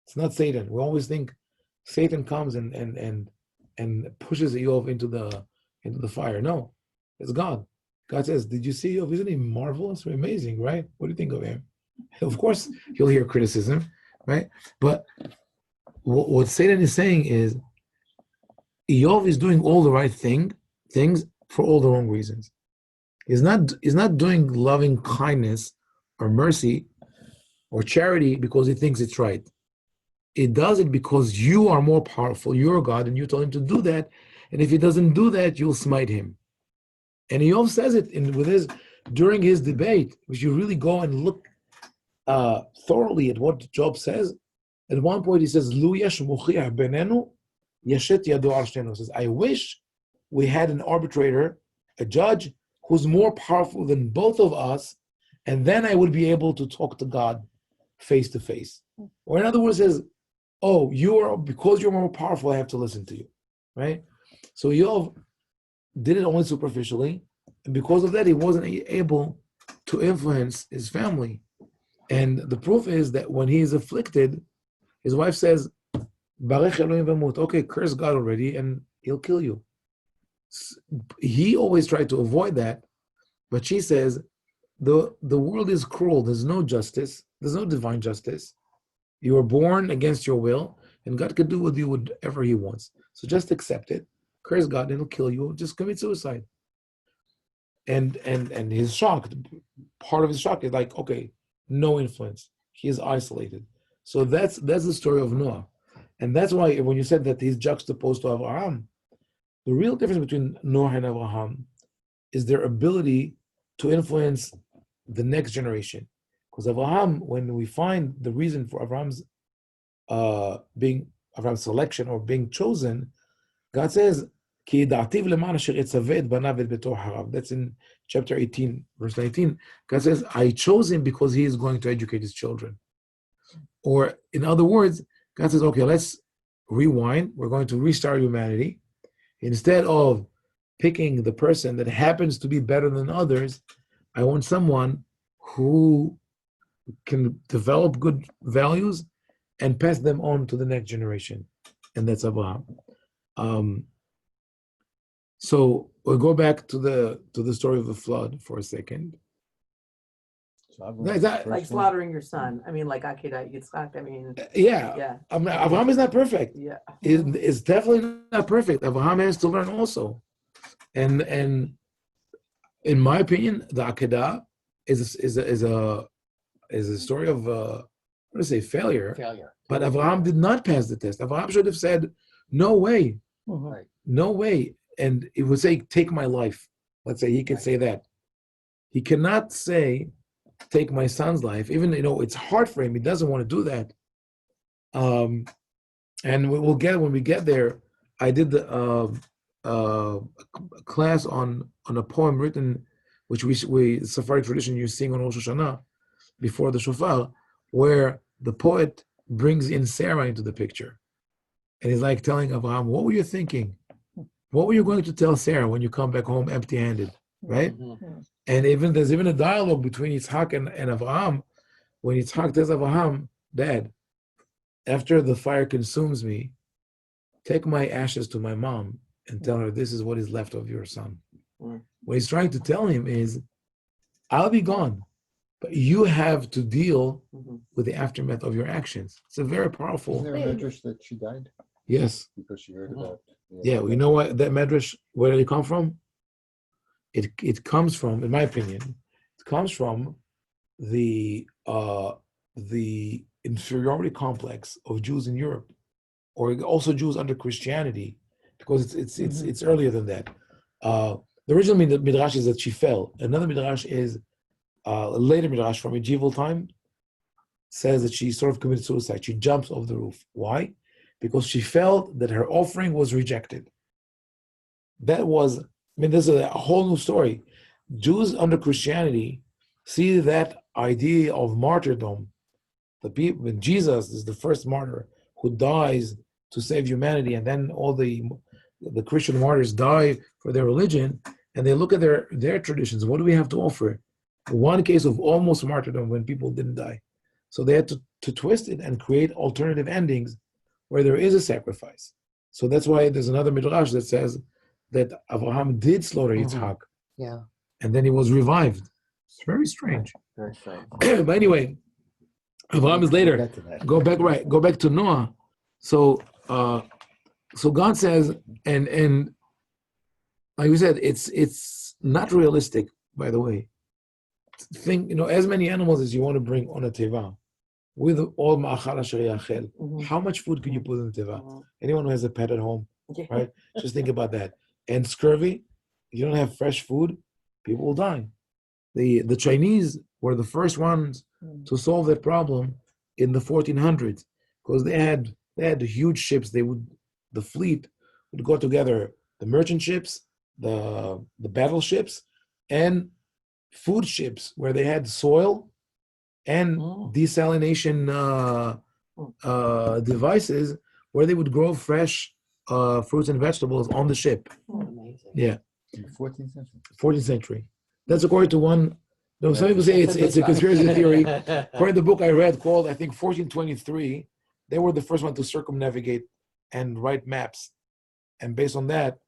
[SPEAKER 1] It's not Satan. We always think Satan comes and pushes Eov into the fire. No, it's God. God says, did you see Eov? Isn't he marvelous or amazing, right? What do you think of him? Of course, you'll hear criticism, right? But what Satan is saying is, Eov is doing all the right things for all the wrong reasons. He's not doing loving kindness or mercy or charity because he thinks it's right. He does it because you are more powerful. You're God, and you told him to do that. And if he doesn't do that, you'll smite him. And Eov says it during his debate, which you really go and look thoroughly at what Job says. At one point, he says, "Lu yesh muchiach benenu, yeshet yado al shtenu." Says, I wish we had an arbitrator, a judge, who's more powerful than both of us, and then I would be able to talk to God face to face. Or in other words, says, oh, because you're more powerful, I have to listen to you, right? So Eov did it only superficially, and because of that, he wasn't able to influence his family. And the proof is that when he is afflicted, his wife says, Barech Elohim v'mut. Okay, curse God already, and he'll kill you. He always tried to avoid that, but she says, the world is cruel. There's no justice. There's no divine justice. You were born against your will, and God can do with you whatever he wants. So just accept it. Curse God, and he'll kill you. Just commit suicide. And he's shocked. Part of his shock is like, okay, no influence. He is isolated. So that's the story of Noah. And that's why when you said that he's juxtaposed to Abraham, the real difference between Noah and Abraham is their ability to influence the next generation. Because Abraham, when we find the reason for Abraham's selection or being chosen, God says, that's in chapter 18, verse 19. God says, I chose him because he is going to educate his children. Or in other words, God says, okay, let's rewind. We're going to restart humanity. Instead of picking the person that happens to be better than others, I want someone who can develop good values and pass them on to the next generation. And that's Abraham. So we'll go back to the story of the flood for a second.
[SPEAKER 5] Like slaughtering your son. I mean, like Akedah Yitzchak. I mean,
[SPEAKER 1] yeah. Abraham is not perfect.
[SPEAKER 5] Yeah,
[SPEAKER 1] it's definitely not perfect. Abraham has to learn also, and in my opinion, the Akedah is a story of failure. But Abraham did not pass the test. Abraham should have said, "No way, no way," and it would say, "Take my life." Let's say he could say that. He cannot say, take my son's life, even it's hard for him. He doesn't want to do that. And we'll get when we get there. I did the class on a poem written, which we Sephardic tradition you sing on Rosh Hashanah before the shofar, where the poet brings in Sarah into the picture, and he's like telling Abraham, "What were you thinking? What were you going to tell Sarah when you come back home empty-handed?" Right? Mm-hmm. And there's even a dialogue between Yitzhak and Avraham, when Yitzhak tells Avraham, Dad, after the fire consumes me, take my ashes to my mom and tell her this is what is left of your son. Mm-hmm. What he's trying to tell him is, I'll be gone, but you have to deal with the aftermath of your actions. It's a very powerful...
[SPEAKER 2] Isn't there a medrash that she died?
[SPEAKER 1] Yes.
[SPEAKER 2] Because she heard about...
[SPEAKER 1] Yeah, you know what, that medrash, where did it come from? It comes from, in my opinion, it comes from the inferiority complex of Jews in Europe, or also Jews under Christianity, because it's earlier than that. The original midrash is that she fell. Another midrash is a later midrash from medieval time says that she sort of committed suicide. She jumps off the roof. Why? Because she felt that her offering was rejected. That was, I mean, this is a whole new story. Jews under Christianity see that idea of martyrdom. The people, when Jesus is the first martyr who dies to save humanity, and then all the Christian martyrs die for their religion, and they look at their traditions. What do we have to offer? One case of almost martyrdom when people didn't die. So they had to twist it and create alternative endings where there is a sacrifice. So that's why there's another midrash that says that Abraham did slaughter Yitzhak,
[SPEAKER 3] Yeah.
[SPEAKER 1] and then he was revived. It's very strange.
[SPEAKER 3] Very strange.
[SPEAKER 1] But anyway, Abraham is later.
[SPEAKER 2] We'll get to that.
[SPEAKER 1] Go back to Noah. So God says, and like we said, it's not realistic, by the way. Think, as many animals as you want to bring on a teva, with all ma'achal asher yachel. How much food can you put in the teva? Anyone who has a pet at home, right? Just think about that. And scurvy, if you don't have fresh food, people will die. The Chinese were the first ones to solve that problem in the 1400s, because they had huge ships. The fleet would go together, the merchant ships, the battleships, and food ships, where they had soil and desalination devices where they would grow fresh fruits and vegetables on the ship.
[SPEAKER 3] Amazing.
[SPEAKER 1] Yeah,
[SPEAKER 2] In the 14th century.
[SPEAKER 1] 14th century. That's according to one. No, some people say it's a conspiracy theory. According to the book I read called, I think, 1423, they were the first one to circumnavigate and write maps. And based on that,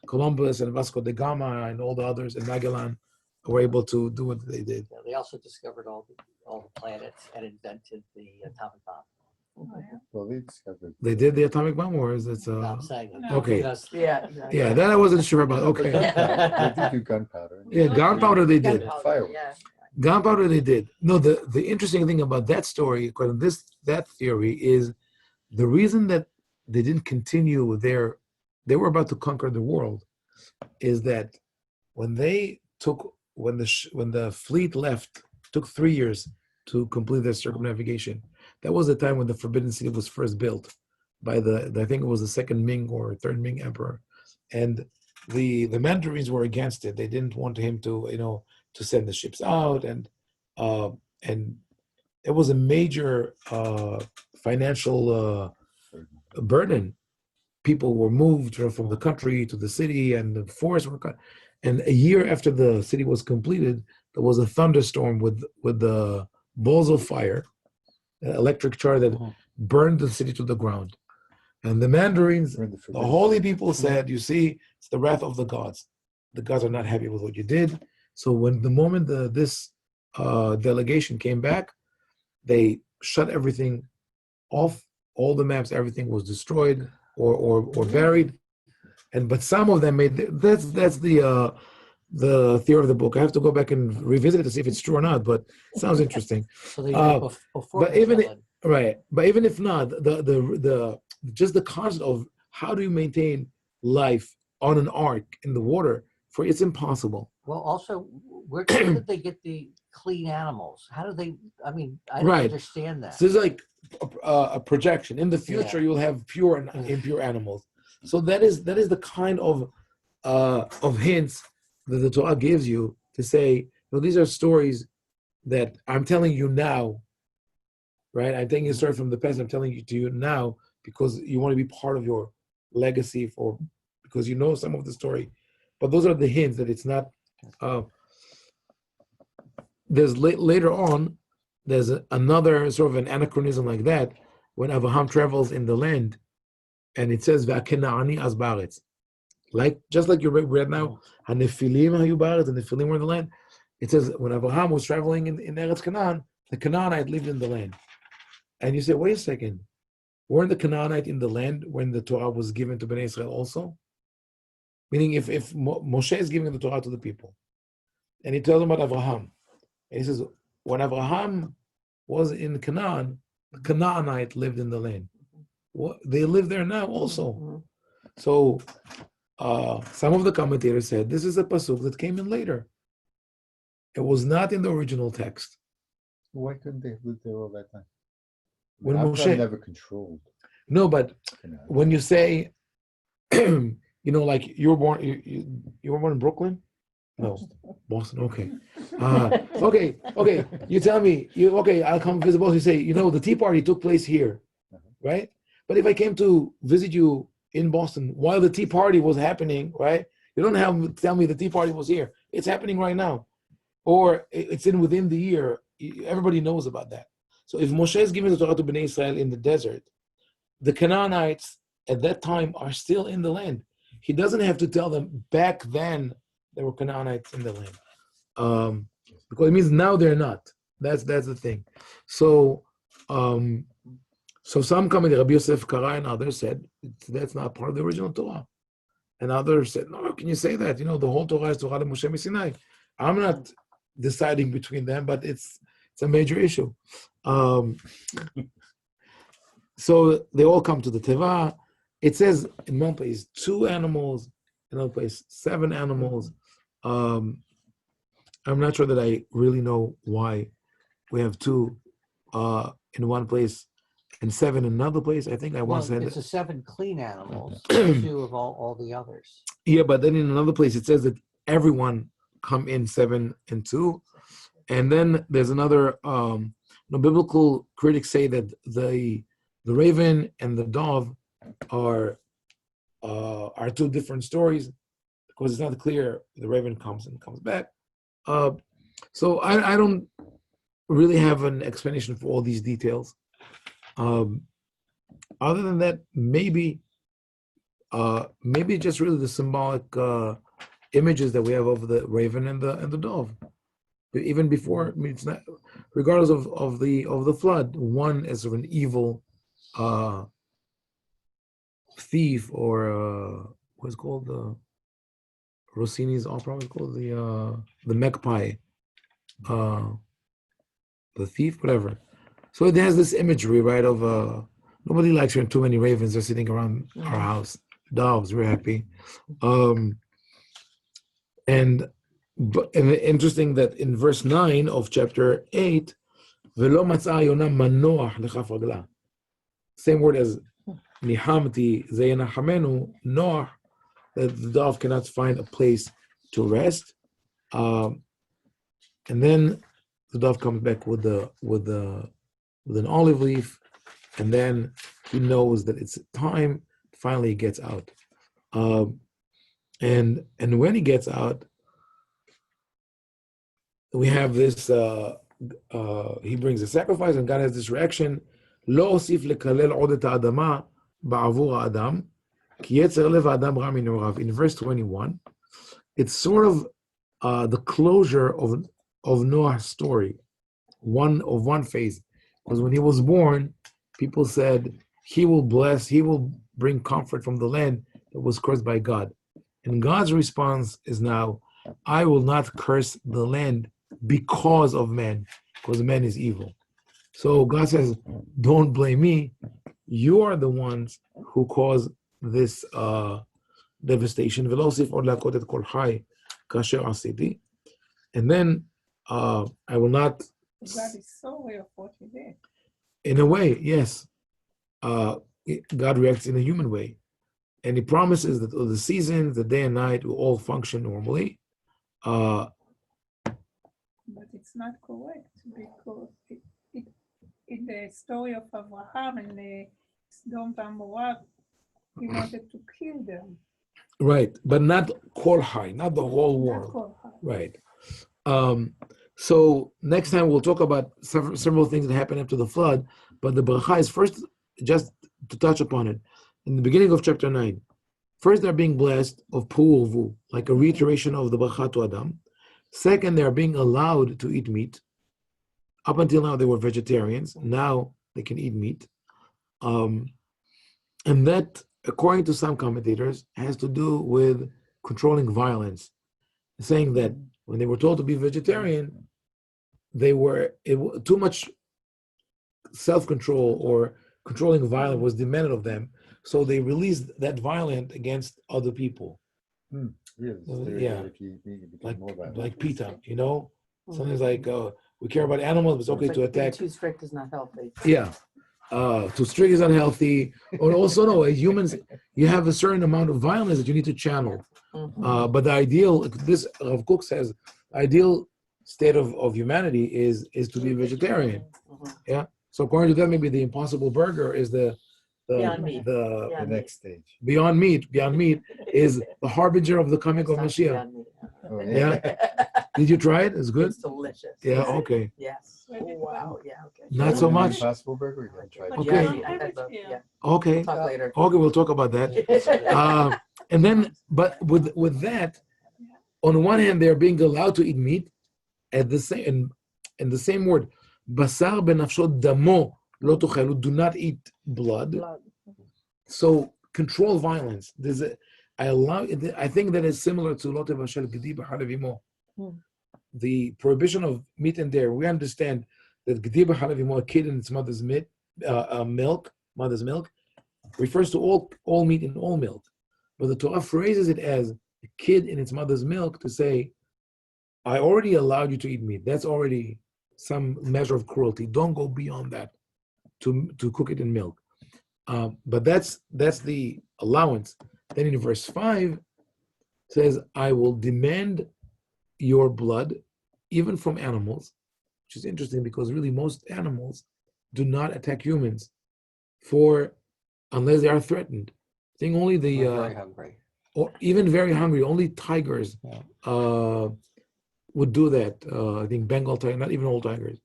[SPEAKER 1] Columbus and Vasco da Gama and all the others, and Magellan, were able to do what they did.
[SPEAKER 3] Yeah, they also discovered all the planets and invented the atomic bomb.
[SPEAKER 2] Well, they discovered.
[SPEAKER 1] They did the atomic bomb, or is it?
[SPEAKER 3] No, I'm saying that.
[SPEAKER 1] Okay.
[SPEAKER 3] Because-
[SPEAKER 5] Yeah.
[SPEAKER 1] Yeah, that I wasn't sure about. Okay.
[SPEAKER 2] They did do gunpowder.
[SPEAKER 1] Yeah, gunpowder they did.
[SPEAKER 2] Fireworks.
[SPEAKER 4] Yeah.
[SPEAKER 1] Gunpowder they did. No, the interesting thing about that story, according to that theory, is the reason that they didn't continue with they were about to conquer the world, is that when the fleet left, took 3 years to complete their circumnavigation. That was the time when the Forbidden City was first built by I think it was the second Ming or third Ming emperor, and the Mandarins were against it. They didn't want him to to send the ships out, and it was a major financial burden. People were moved from the country to the city, and the forests were cut. And a year after the city was completed, there was a thunderstorm with the balls of fire, electric charge that burned the city to the ground. And the Mandarins, the holy people said, "You see, it's the wrath of the gods. The gods are not happy with what you did." So when the moment this delegation came back, they shut everything off. All the maps, everything was destroyed or buried. But some of them made that's the theory of the book. I have to go back and revisit it to see if it's true or not. But it sounds interesting.
[SPEAKER 3] So they did it before.
[SPEAKER 1] But even if not, the just the concept of how do you maintain life on an ark in the water, it's impossible.
[SPEAKER 3] Well, also, where did they get the clean animals? How do they? I mean, I don't
[SPEAKER 1] Right.
[SPEAKER 3] understand that.
[SPEAKER 1] So it's like a projection. In the future, you'll have pure and impure animals. So that is the kind of hints that the Torah gives you to say, these are stories that I'm telling you now, right? I'm taking a story from the past. I'm telling you to you now because you want to be part of your legacy, because you know some of the story. But those are the hints that it's not. There's later on, there's another sort of an anachronism like that when Abraham travels in the land, and it says "Va'kena'ani az ba'aretz," just like you read now, "Hanephilim hayu ba'aretz," and the Nephilim were in the land. It says when Abraham was traveling in Eretz Canaan, the Canaanite lived in the land. And you say, wait a second, weren't the Canaanite in the land when the Torah was given to Bnei Israel also? Meaning, if Moshe is giving the Torah to the people, and he tells them about Abraham, and he says, when Abraham was in Canaan, the Canaanite lived in the land. They live there now also.
[SPEAKER 5] Mhm.
[SPEAKER 1] So some of the commentators said this is a pasuk that came in later. It was not in the original text.
[SPEAKER 2] Why couldn't they live there all that time?
[SPEAKER 1] When
[SPEAKER 2] Abraham
[SPEAKER 1] Moshe-
[SPEAKER 2] never controlled.
[SPEAKER 1] No, but
[SPEAKER 2] Canaan.
[SPEAKER 1] when you say, like you were born, you were born in Brooklyn? No, Boston. Okay. Okay. You tell me. I'll come visit Boston. You say, the Tea Party took place here, right? But if I came to visit you in Boston while the Tea Party was happening, right? You don't have to tell me the Tea Party was here. It's happening right now, or it's within the year. Everybody knows about that. So if Moshe is giving the Torah to Bnei Israel in the desert, the Canaanites at that time are still in the land. He doesn't have to tell them back then there were Canaanites in the land, because it means now they're not. That's the thing. So some commentators, Rabbi Yosef Kara and others said that's not part of the original Torah, and others said, no, can you say that? The whole Torah is Torah Moshe Sinai. I'm not deciding between them, but it's a major issue. So they all come to the Teva. It says in one place 2 animals, in another place 7 animals. I'm not sure that I really know why we have 2 in one place and 7 in another place. I think I once said
[SPEAKER 3] it's
[SPEAKER 1] that.
[SPEAKER 3] the 7 clean animals, 2 of all the others.
[SPEAKER 1] Yeah, but then in another place it says that everyone come in 7 and 2. And then there's another biblical critics say that the raven and the dove are 2 different stories, because it's not clear. The raven comes and comes back. So I don't really have an explanation for all these details. Other than that, maybe just really the symbolic images that we have of the raven and the dove. Even before, it's not, regardless of the flood. One is of an evil thief, or what's called Rossini's opera is called the magpie, the thief, whatever. So it has this imagery, right, of nobody likes when too many ravens are sitting around our house. Doves, we're happy. And interesting that in verse 9 of chapter 8, Velo matzah Yonah manoach lechaf ragla. Same word as nihamti zeyenachamenu, Noach, that the dove cannot find a place to rest. And then the dove comes back with an olive leaf, and then he knows that it's time. Finally, he gets out. And when he gets out, we have this. He brings a sacrifice, and God has this reaction. Lo osif lekalel od et ha'adama ba'avur ha'adam, ki yetzer lev ha'adam ra min orav. In verse 21, it's sort of the closure of Noah's story, one phase. Because when he was born, people said he will bring comfort from the land that was cursed by God. And God's response is now, I will not curse the land because of man, because man is evil. So God says, don't blame me. You are the ones who caused this devastation. And then I will not.
[SPEAKER 6] God is so aware of what he did.
[SPEAKER 1] In a way, yes. God reacts in a human way. And he promises that the seasons, the day and night, will all function normally.
[SPEAKER 6] But it's not correct, because in the story of Abraham and the Sodom and Gomorrah, he wanted to kill them.
[SPEAKER 1] Right, but not Kol Hai, not the whole world.
[SPEAKER 6] Not Kol Hai.
[SPEAKER 1] Right. So next time we'll talk about several things that happened after the flood, but the bracha is first, just to touch upon it, in the beginning of chapter 9. First, they're being blessed of Pu'urvu, like a reiteration of the bracha to Adam. Second, they're being allowed to eat meat. Up until now, they were vegetarians. Now they can eat meat. And that, according to some commentators, has to do with controlling violence, saying that when they were told to be vegetarian, too much self-control or controlling violence was demanded of them, so they released that violence against other people.
[SPEAKER 2] Really?
[SPEAKER 1] Yeah.
[SPEAKER 2] If you become
[SPEAKER 1] Like
[SPEAKER 2] more violent.
[SPEAKER 1] like PETA, you know?
[SPEAKER 5] Mhm.
[SPEAKER 1] Something's like we care about animals, but it's okay
[SPEAKER 5] It's
[SPEAKER 1] to
[SPEAKER 5] like being
[SPEAKER 1] attack.
[SPEAKER 5] too strict is not healthy.
[SPEAKER 1] Yeah. Too strict is unhealthy. Or also, no, as humans, you have a certain amount of violence that you need to channel.
[SPEAKER 5] Mhm.
[SPEAKER 1] But the ideal, this Rav Kook says, ideal state of humanity is to be vegetarian.
[SPEAKER 5] Mhm.
[SPEAKER 1] Yeah. So according to that, maybe the Impossible Burger is the
[SPEAKER 5] Beyond meat.
[SPEAKER 1] the
[SPEAKER 5] Yeah.
[SPEAKER 2] The next stage.
[SPEAKER 1] Beyond Meat. Beyond Meat is the harbinger of the coming
[SPEAKER 5] It's
[SPEAKER 1] of
[SPEAKER 5] not
[SPEAKER 1] Mashiach.
[SPEAKER 5] beyond meat.
[SPEAKER 2] Oh,
[SPEAKER 1] Yeah. Did you try it? It's good.
[SPEAKER 5] It's delicious.
[SPEAKER 1] Yeah. Okay.
[SPEAKER 5] Yes.
[SPEAKER 6] Where did
[SPEAKER 5] Wow. Yeah. Okay.
[SPEAKER 1] Not so
[SPEAKER 2] The
[SPEAKER 1] much.
[SPEAKER 2] Impossible Burger. You gotta try it.
[SPEAKER 1] Okay.
[SPEAKER 5] Beyond meat. I had both. Yeah.
[SPEAKER 1] Okay.
[SPEAKER 5] We'll talk later.
[SPEAKER 1] Okay. We'll talk about that. And then, but with that, on one hand, they're being allowed to eat meat. At the same, in the same word, basar benafshot damo lo tochelu. Do not eat blood.
[SPEAKER 4] Blood.
[SPEAKER 1] So control violence. I think that is similar to lo tevashel gedi b'chalev imo. The prohibition of meat and dairy. We understand that gedi b'chalev imo, a kid in its mother's milk, refers to all meat and all milk. But the Torah phrases it as a kid in its mother's milk to say, I already allowed you to eat meat. That's already some measure of cruelty. Don't go beyond that to cook it in milk. But that's the allowance. Then in verse 5 it says, I will demand your blood even from animals, which is interesting because really most animals do not attack humans unless they are threatened. I think only the
[SPEAKER 3] We're very hungry.
[SPEAKER 1] or even very hungry, only tigers would do that. I think Bengal tiger, not even all tigers.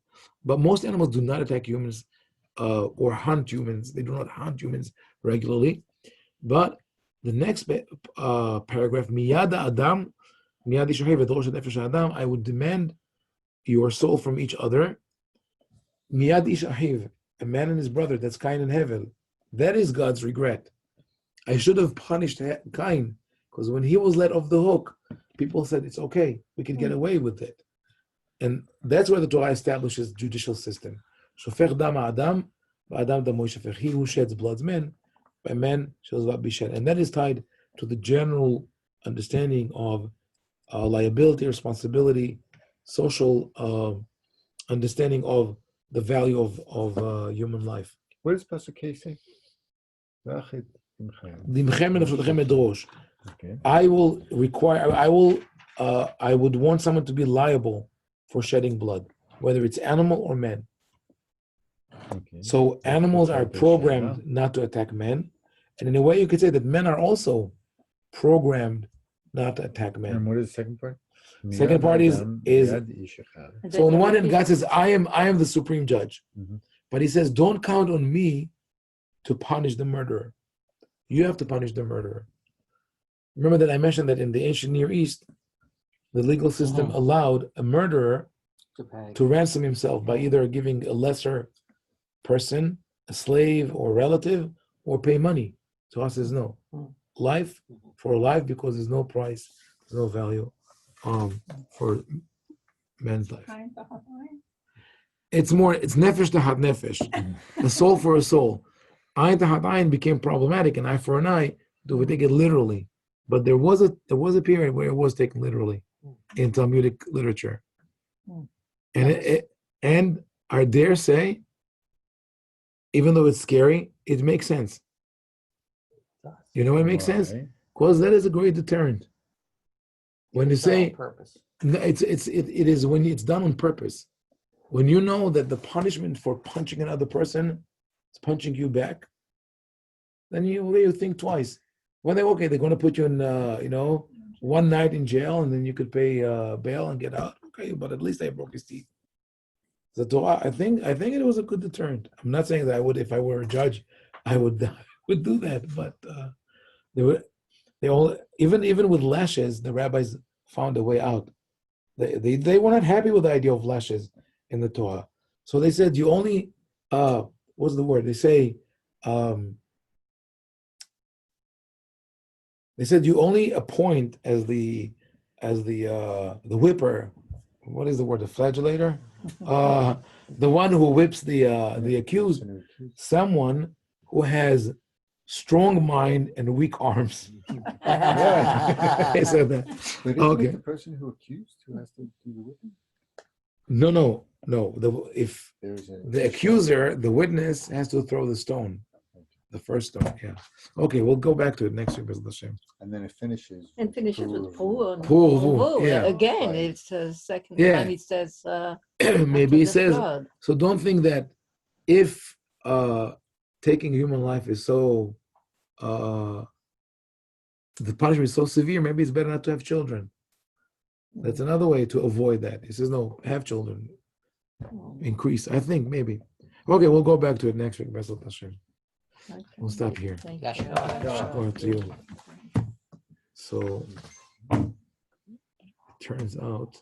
[SPEAKER 1] But most animals do not attack humans or hunt humans. They do not hunt humans regularly. But the next paragraph, Miyada Adam, Miyad Yishahev V'dorosh Nefesh Adam, I would demand your soul from each other. Miyad Yishahev, a man and his brother, that's Cain and Hevel. That is God's regret. I should have punished Cain, because when he was let off the hook, people said it's okay, we can get away with it. And that's where the Torah establishes judicial system. Shofech dam Adam, Adam damo yishafech. He who sheds blood's man, by man shall blood be shed. And that is tied to the general understanding of liability, responsibility, social understanding of the value of human life.
[SPEAKER 2] What does Pastor K say? V'achid imchem.
[SPEAKER 1] Dimchem nefshotechem edrosh.
[SPEAKER 2] Okay.
[SPEAKER 1] I would want someone to be liable for shedding blood, whether it's animal or man.
[SPEAKER 2] Okay.
[SPEAKER 1] So animals are
[SPEAKER 2] That's
[SPEAKER 1] programmed not to attack men. And in a way you could say that men are also programmed not to attack men.
[SPEAKER 2] And what is the second part?
[SPEAKER 1] Second part is
[SPEAKER 2] Miyad Yishachav.
[SPEAKER 1] so on one hand, God says, I am the supreme judge.
[SPEAKER 2] Mhm.
[SPEAKER 1] But he says, don't count on me to punish the murderer. You have to punish the murderer. Remember that I mentioned that in the ancient Near East, the legal system allowed a murderer to ransom himself by either giving a lesser person, a slave or relative, or pay money. So God says no. Life for life, because there's no price, there's no value for man's life. It's nefesh tahat nefesh, a soul for a soul. Ayin tahat ayin became problematic, and eye for an eye, do we take it literally? But there was a period where it was taken literally in Talmudic literature, and I dare say, even though it's scary, it makes sense. You know what makes sense? Because that is a great deterrent. When you say
[SPEAKER 3] purpose.
[SPEAKER 1] no, it is when it's done on purpose. When you know that the punishment for punching another person is punching you back, then you think twice. When they're going to put you in, 1 night in jail, and then you could pay bail and get out. Okay, but at least I broke his teeth. The Torah, I think it was a good deterrent. I'm not saying that I would, if I were a judge, I would do that. But they all even with lashes, the rabbis found a way out. They were not happy with the idea of lashes in the Torah, so they said you only what's the word? They say you only appoint as the whipper, what is the word? The flagellator? The one who whips the accused. Someone who has strong mind and weak arms. He said that.
[SPEAKER 2] But isn't
[SPEAKER 1] Okay.
[SPEAKER 2] it the person who accused who has to do the whipping?
[SPEAKER 1] No. If
[SPEAKER 2] There's a
[SPEAKER 1] the accuser, the witness, has to throw the stone, the first stone. Yeah. Okay, we'll go back to it next week, B'ezras Hashem.
[SPEAKER 2] and then it finishes.
[SPEAKER 4] And finishes with
[SPEAKER 2] Puruvu.
[SPEAKER 1] Puruvu, yeah.
[SPEAKER 4] Again,
[SPEAKER 2] Right.
[SPEAKER 4] it's a second
[SPEAKER 1] Yeah.
[SPEAKER 4] time it says
[SPEAKER 1] Maybe he
[SPEAKER 4] after the
[SPEAKER 1] says.
[SPEAKER 4] flood.
[SPEAKER 1] So don't think that if taking human life is so the punishment is so severe, maybe it's better not to have children. That's another way to avoid that. He says no, have children. Increase. I think maybe. Okay, we'll go back to it next week. B'ezras Hashem.
[SPEAKER 4] Okay.
[SPEAKER 1] We'll stop here.
[SPEAKER 4] Thank
[SPEAKER 3] Yes,
[SPEAKER 4] you.
[SPEAKER 1] Shabbat to you. So it turns out